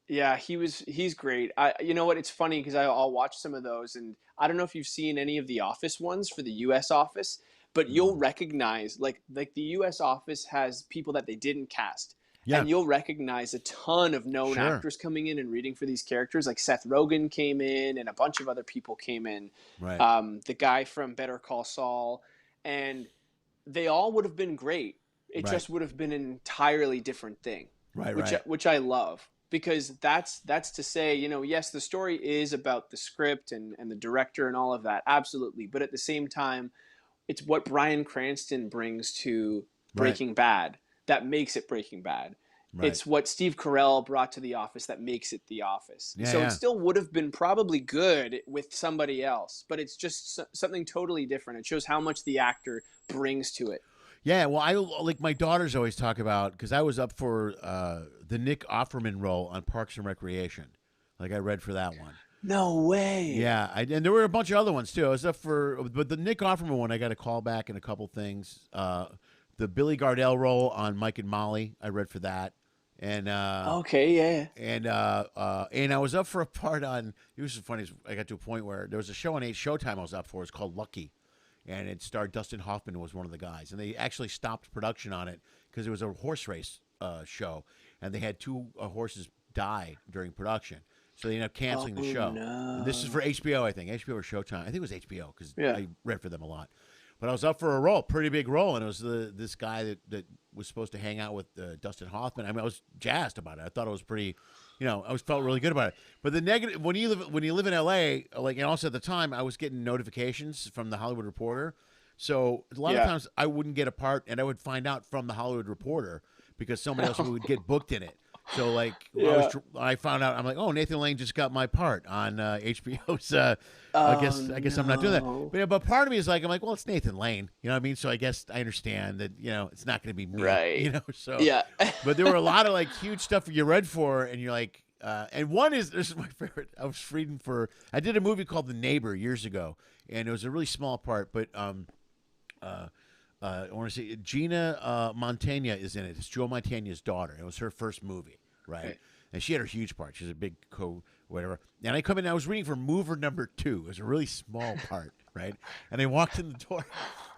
Yeah, he's great. You know what? It's funny because I'll watch some of those, and I don't know if you've seen any of the Office ones for the U.S. Office, but you'll
Mm.
recognize like the U.S. Office has people that they didn't cast,
Yeah,
and you'll recognize a ton of known
sure.
actors coming in and reading for these characters. Like Seth Rogen came in, and a bunch of other people came in.
Right.
The guy from Better Call Saul, and they all would have been great. It
Right.
just would have been an entirely different thing,
Right,
which I love. Because that's to say, you know, yes, the story is about the script and the director and all of that, absolutely. But at the same time, it's what Bryan Cranston brings to Breaking Bad that makes it Breaking Bad.
Right.
It's what Steve Carell brought to The Office that makes it The Office.
Yeah,
So
yeah.
it still would have been probably good with somebody else, but it's just something totally different. It shows how much the actor brings to it.
Yeah, well, I like my daughters always talk about because I was up for the Nick Offerman role on Parks and Recreation. Like I read for that one.
No way.
Yeah, and there were a bunch of other ones too. I was up for, but the Nick Offerman one, I got a call back and a couple things. The Billy Gardell role on Mike and Molly, I read for that. And
Okay, yeah.
and I was up for a part on. It was funny. I got to a point where there was a show on Showtime I was up for. It's called Lucky. And it starred Dustin Hoffman was one of the guys, and they actually stopped production on it because it was a horse race show, and they had 2 horses die during production, so they ended up canceling the show.
No.
And this is for HBO, I think, HBO or Showtime. I think it was HBO because
Yeah.
I read for them a lot. But I was up for a role, pretty big role, and it was this guy that was supposed to hang out with Dustin Hoffman. I mean, I was jazzed about it. I thought it was pretty. I always felt really good about it. But the negative when you live in LA, like, and also at the time I was getting notifications from the Hollywood Reporter, so a lot of times I wouldn't get a part, and I would find out from the Hollywood Reporter because somebody else would get booked in it. So like I found out, I'm like, oh, Nathan Lane just got my part on HBO's. I guess I'm not doing that. But part of me is like, I'm like, well, it's Nathan Lane. You know what I mean? So I guess I understand that it's not going to be me.
Right.
So
Yeah.
but there were a lot of like huge stuff you read for, and you're like, and one is this is my favorite. I was reading for. I did a movie called The Neighbor years ago, and it was a really small part, but I want to say Gina Montaigne is in it. It's Joe Mantegna's daughter. It was her first movie, right? And she had her huge part. She's a big whatever. And I come in. I was reading for Mover Number 2. It was a really small part, right? And I walked in the door,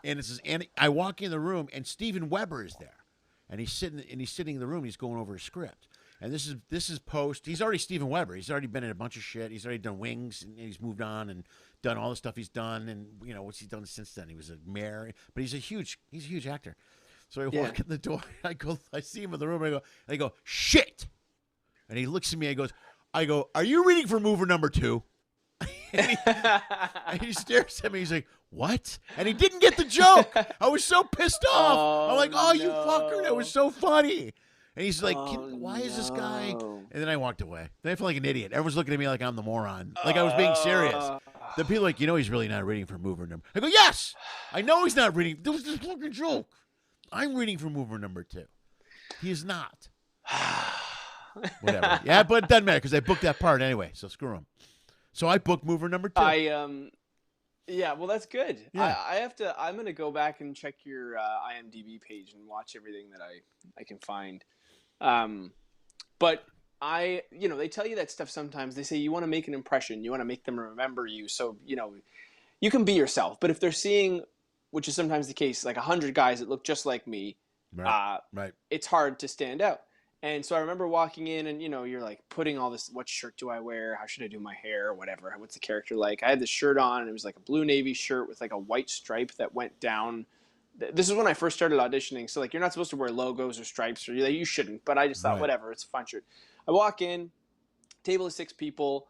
and it says, and I walk in the room, and Steven Weber is there, and he's sitting in the room. He's going over a script. And this is post. He's already Steven Weber. He's already been in a bunch of shit. He's already done Wings, and he's moved on and done all the stuff he's done. And what's he done since then? He was a mayor, but he's a huge actor. So I walk in the door. I see him in the room. And I go, shit. And he looks at me. I go, are you reading for Mover Number 2? and he stares at me. He's like, what? And he didn't get the joke. I was so pissed off. I'm like, oh, you fucker. That was so funny. And he's like, why is this guy? And then I walked away. Then I felt like an idiot. Everyone's looking at me like I'm the moron. Like I was being serious. The people are like, he's really not reading for Mover Number. I go, yes, I know he's not reading. There was this fucking joke. I'm reading for Mover Number 2. He is not. Whatever. Yeah, but it doesn't matter because I booked that part anyway. So screw him. So I booked Mover Number 2.
Yeah, well, that's good.
Yeah.
I'm going to go back and check your IMDb page and watch everything that I can find. But they tell you that stuff sometimes. They say you want to make an impression. You want to make them remember you. So, you can be yourself. But if they're seeing, which is sometimes the case, like 100 guys that look just like me,
right.
It's hard to stand out. And so I remember walking in and, you're like putting all this, what shirt do I wear? How should I do my hair? Whatever. What's the character like? I had this shirt on and it was like a blue navy shirt with like a white stripe that went down. This is when I first started auditioning. So like, you're not supposed to wear logos or stripes or you shouldn't, but I just thought, whatever, it's a fun shirt. I walk in, table of 6 people.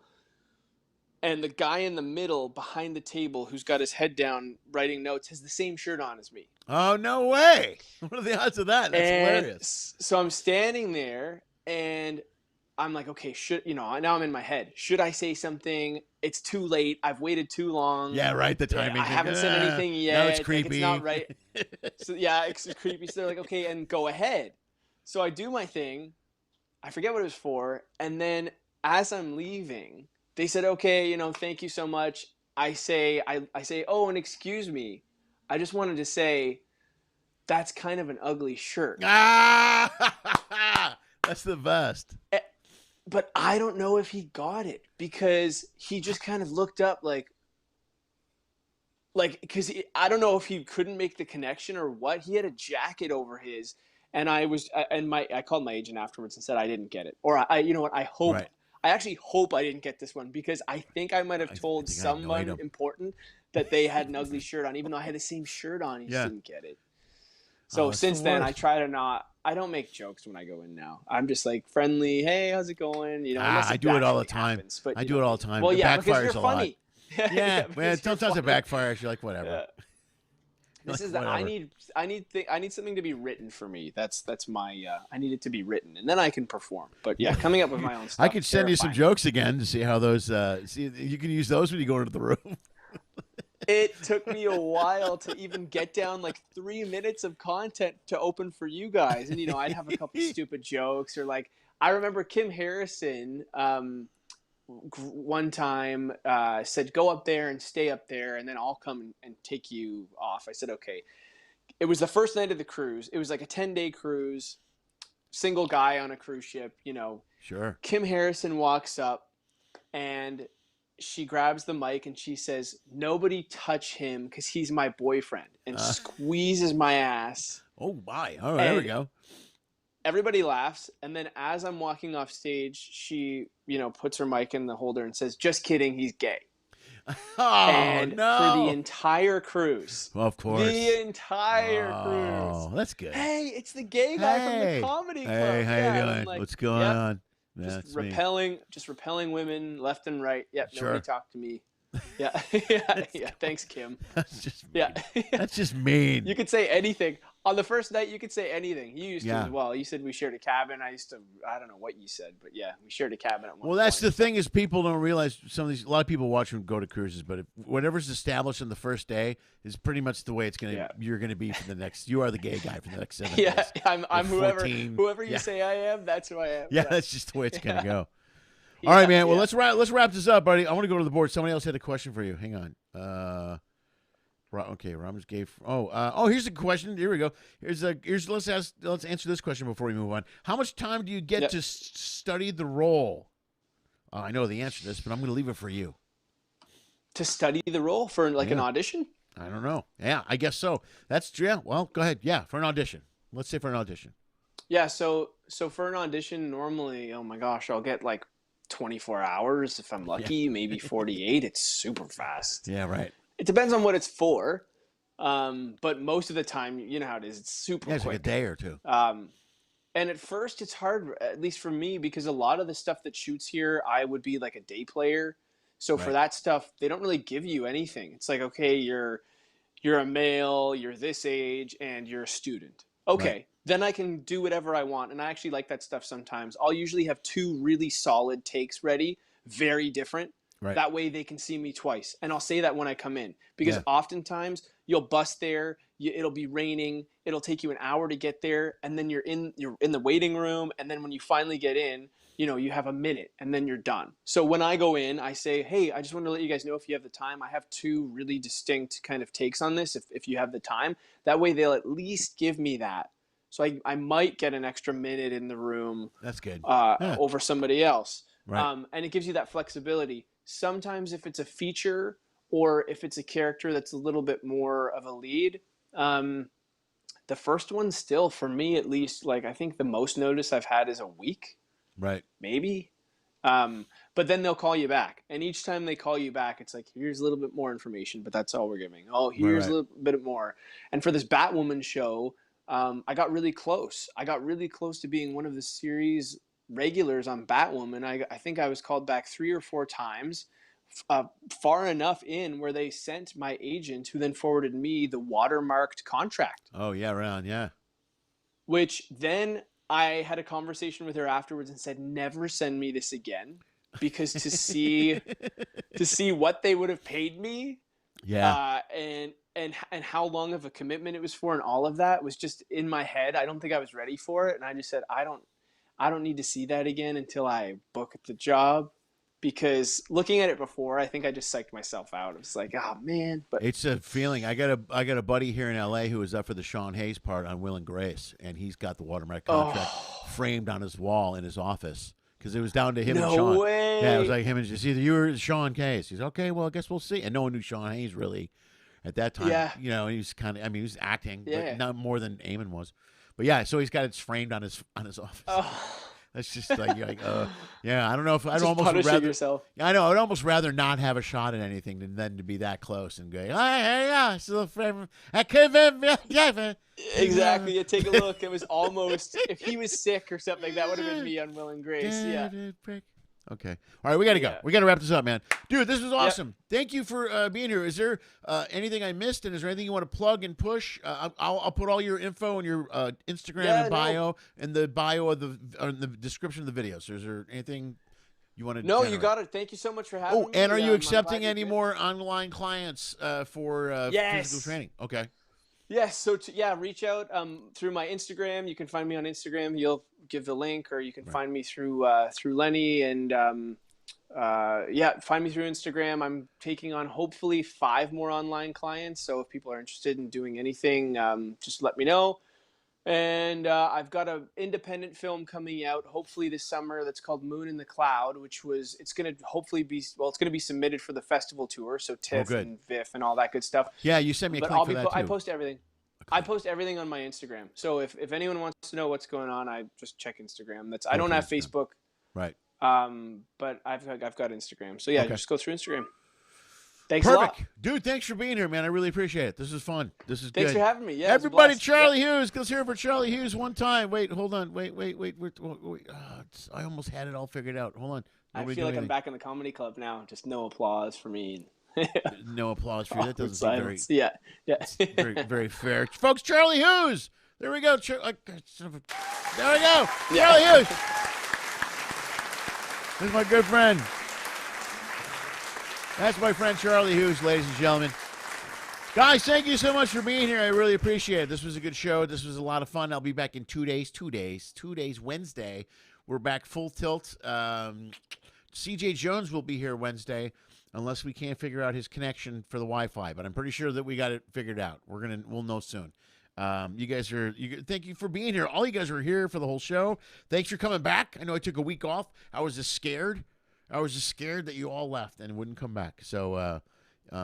And the guy in the middle behind the table who's got his head down writing notes has the same shirt on as me.
Oh, no way. What are the odds of that? That's
And
hilarious.
so I'm standing there and I'm like, okay, now I'm in my head. Should I say something? It's too late. I've waited too long.
Yeah, right. The
Yeah,
timing.
I haven't said anything yet.
Now it's
Like,
creepy.
it's not right. So yeah, it's creepy. So they're like, okay, and go ahead. So I do my thing. I forget what it was for. And then as I'm leaving, they said, okay, thank you so much. I say, oh, and excuse me. I just wanted to say that's kind of an ugly shirt.
Ah, that's the best.
But I don't know if he got it because he just kind of looked up because I don't know if he couldn't make the connection or what. He had a jacket over his, and I called my agent afterwards and said I didn't get it, or you know what? I hope.
Right.
I actually hope I didn't get this one because I think I might have told someone important that they had an ugly shirt on, even though I had the same shirt on. He just didn't get it. So since then, I try to not. I don't make jokes when I go in now. I'm just like friendly. Hey, how's it going?
I do it all the time.
Happens, but,
I do it all the time.
Well,
it
yeah,
backfires
because you're
a
funny.
lot. Yeah, man. Sometimes it backfires. You're like, whatever.
Yeah. This is I need something to be written for me. That's my I need it to be written, and then I can perform. But yeah, coming up with my own stuff.
I could send you some jokes again to see how those. See, you can use those when you go into the room.
It took me a while to even get down 3 minutes of content to open for you guys, and I'd have a couple stupid jokes or I remember Kim Harrison. One time said, go up there and stay up there, and then I'll come and take you off. I said, okay. It was the first night of the cruise. It was like a 10-day cruise, single guy on a cruise ship,
Sure.
Kim Harrison walks up, and she grabs the mic, and she says, nobody touch him because he's my boyfriend, and squeezes my ass.
Oh, my. All right, there we go.
Everybody laughs, and then as I'm walking off stage, she, puts her mic in the holder and says, just kidding, he's gay.
Oh,
and
no.
for the entire cruise.
Well, of course.
The entire cruise.
Oh, that's good.
Hey, it's the gay guy from the comedy club.
Hey, how you doing? What's going on?
Just repelling women left and right. Yep,
sure.
Nobody talk to me. Yeah, yeah. Thanks, Kim.
That's just
mean.
That's just mean.
You could say anything. On the first night, you could say anything. You used to as well. You said we shared a cabin. I don't know what you said, but yeah, we shared a cabin at one point.
Well, that's the thing is people don't realize a lot of people watch and go to cruises, but whatever's established on the first day is pretty much the way you're going to be for the next. You are the gay guy for the next 7 days.
Yeah, I'm whoever you say I am. That's who I am.
Yeah, that's just the way it's going to go. All right, man. Well, let's wrap this up, buddy. I want to go to the board. Somebody else had a question for you. Hang on. Okay, Robin's gay. Here's a question. Here we go. Let's answer this question before we move on. How much time do you get to study the role? I know the answer to this, but I'm going to leave it for you. To study the role for an audition? I don't know. Yeah, I guess so. Well, go ahead. Yeah, for an audition. Let's say for an audition. Yeah. So for an audition, normally, oh my gosh, I'll get 24 hours if I'm lucky, maybe 48. It's super fast. Yeah, right. It depends on what it's for, but most of the time, you know how it is. It's super quick. It's like a day or two. And at first, it's hard, at least for me, because a lot of the stuff that shoots here, I would be like a day player. So for that stuff, they don't really give you anything. It's like, okay, you're a male, you're this age, and you're a student. Okay, then I can do whatever I want, and I actually like that stuff sometimes. I'll usually have 2 really solid takes ready, very different. Right. That way they can see me twice. And I'll say that when I come in. Because oftentimes you'll bust there, it'll be raining, it'll take you an hour to get there, and then you're in the waiting room, and then when you finally get in, you have a minute, and then you're done. So when I go in, I say, hey, I just want to let you guys know if you have the time. I have 2 really distinct kind of takes on this if you have the time. That way they'll at least give me that. So I might get an extra minute in the room. That's good. Over somebody else. Right. And it gives you that flexibility. Sometimes if it's a feature or if it's a character that's a little bit more of a lead, the first one still, for me at least, I think the most notice I've had is a week. Right. Maybe. But then they'll call you back. And each time they call you back, it's like, here's a little bit more information, but that's all we're giving. Oh, here's a little bit more. And for this Batwoman show, I got really close. I got really close to being one of the series regulars on Batwoman. I think I was called back 3 or 4 times
far enough in where they sent my agent, who then forwarded me the watermarked contract.
Oh yeah, right. Yeah.
Which then I had a conversation with her afterwards and said, never send me this again, because to see what they would have paid me,
Yeah.
and how long of a commitment it was for, and all of that was just in my head. I don't think I was ready for it, and I just said, I don't need to see that again until I book the job. Because looking at it before, I think I just psyched myself out. It was like, oh man. But
it's a feeling. I got a buddy here in LA who was up for the Sean Hayes part on Will and Grace, and he's got the watermark contract framed on his wall in his office, because it was down to him and Sean.
No way.
Yeah, it was like him and just either you or Sean Hayes. He's okay. Well, I guess we'll see. And no one knew Sean Hayes really at that time.
Yeah.
You know, he was kind of. I mean, he was acting,
Yeah.
but not more than Eamon was. But yeah, so he's got it framed on his office.
Oh.
That's just like you're like, yeah. I don't know if I'd
Just
almost
punishing
rather.
yourself.
Yeah, I know. I'd almost rather not have a shot at anything than to be that close and go, yeah, I could have.
Exactly. Yeah, take a look. It was almost, if he was sick or something, that would have been me on Will and Grace. Yeah.
Okay. All right, we got to go.
Yeah.
We got to wrap this up, man. Dude, this was awesome. Yep. Thank you for being here. Is there anything I missed, and is there anything you want to plug and push? I'll put all your info in your Instagram and bio in the bio of the description of the video. So is there anything you want to
No,
generate?
You got it. Thank you so much for having me.
Oh, and are you accepting any more online clients for physical training? Okay.
Yes. So reach out through my Instagram. You can find me on Instagram. You'll give the link, or you can find me through Lenny, and find me through Instagram. I'm taking on hopefully 5 more online clients. So if people are interested in doing anything, just let me know. And I've got an independent film coming out hopefully this summer that's called Moon in the Cloud, it's going to be submitted for the festival tour. So TIFF and VIF and all that good stuff.
Yeah, you sent me a link for that too.
I post everything. I post everything on my Instagram. So if anyone wants to know what's going on, I just check Instagram. I don't have Facebook.
Right.
But I've got Instagram. So just go through Instagram. Thanks
Perfect.
a lot.
Dude, thanks for being here, man. I really appreciate it. This is fun. This is
Thanks
good.
for having me. Yeah,
everybody, Charlie Hughes. Let's hear it for Charlie Hughes one time. Wait, hold on. Wait. I almost had it all figured out. Hold on.
I feel like I'm back in the comedy club now. Just no applause for me.
No applause for you. That doesn't seem very...
Yeah.
very, very fair. Folks, Charlie Hughes. There we go. There we go. Charlie Hughes. This is my good friend. That's my friend Charlie Hughes, ladies and gentlemen. Guys, thank you so much for being here. I really appreciate it. This was a good show. This was a lot of fun. I'll be back in 2 days. 2 days, Wednesday. We're back full tilt. CJ Jones will be here Wednesday, unless we can't figure out his connection for the Wi-Fi. But I'm pretty sure that we got it figured out. We'll know soon. You guys thank you for being here. All you guys are here for the whole show. Thanks for coming back. I know I took a week off. I was just scared that you all left and wouldn't come back. So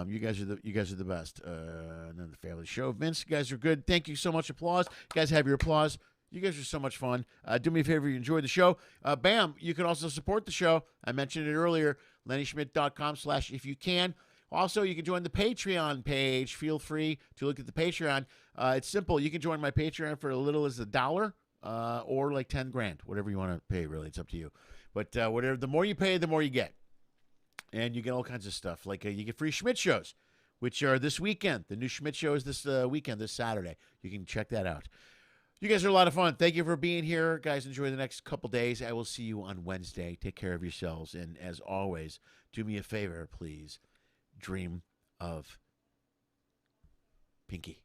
you guys are the best. Another family show. Vince, you guys are good. Thank you so much. Applause. You guys have your applause. You guys are so much fun. Do me a favor, you enjoyed the show. Bam, you can also support the show. I mentioned it earlier, LennySchmidt.com/if-you-can. Also, you can join the Patreon page. Feel free to look at the Patreon. It's simple. You can join my Patreon for as little as $1 or like 10 grand, whatever you want to pay, really. It's up to you. But the more you pay, the more you get. And you get all kinds of stuff. Like you get free Schmidt shows, which are this weekend. The new Schmidt show is this weekend, this Saturday. You can check that out. You guys are a lot of fun. Thank you for being here. Guys, enjoy the next couple days. I will see you on Wednesday. Take care of yourselves. And as always, do me a favor, please. Dream of Pinky.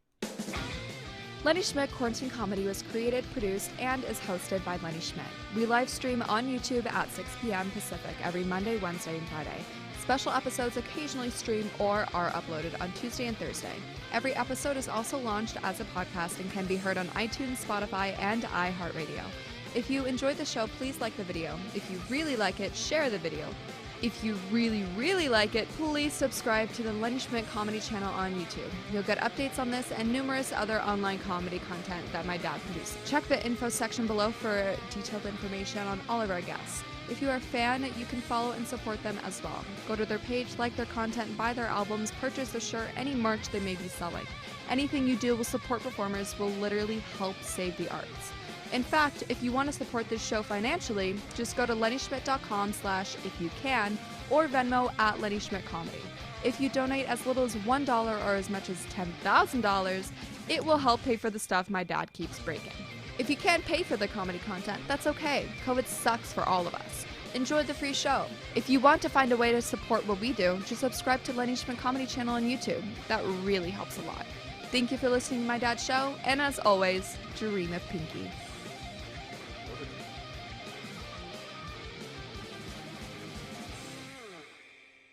Lenny Schmidt Quarantine Comedy was created, produced, and is hosted by Lenny Schmidt. We live stream on YouTube at 6 p.m. Pacific every Monday, Wednesday, and Friday. Special episodes occasionally stream or are uploaded on Tuesday and Thursday. Every episode is also launched as a podcast and can be heard on iTunes, Spotify, and iHeartRadio. If you enjoyed the show, please like the video. If you really like it, share the video. If you really, really like it, please subscribe to the Lenny Schmidt Comedy channel on YouTube. You'll get updates on this and numerous other online comedy content that my dad produces. Check the info section below for detailed information on all of our guests. If you are a fan, you can follow and support them as well. Go to their page, like their content, buy their albums, purchase their shirt, any merch they may be selling. Anything you do will support performers will literally help save the arts. In fact, if you want to support this show financially, just go to LennySchmidt.com/if-you-can or Venmo at Lenny Schmidt Comedy. If you donate as little as $1 or as much as $10,000, it will help pay for the stuff my dad keeps breaking. If you can't pay for the comedy content, that's okay. COVID sucks for all of us. Enjoy the free show. If you want to find a way to support what we do, just subscribe to Lenny Schmidt Comedy channel on YouTube. That really helps a lot. Thank you for listening to my dad's show, and as always, dream of Pinky.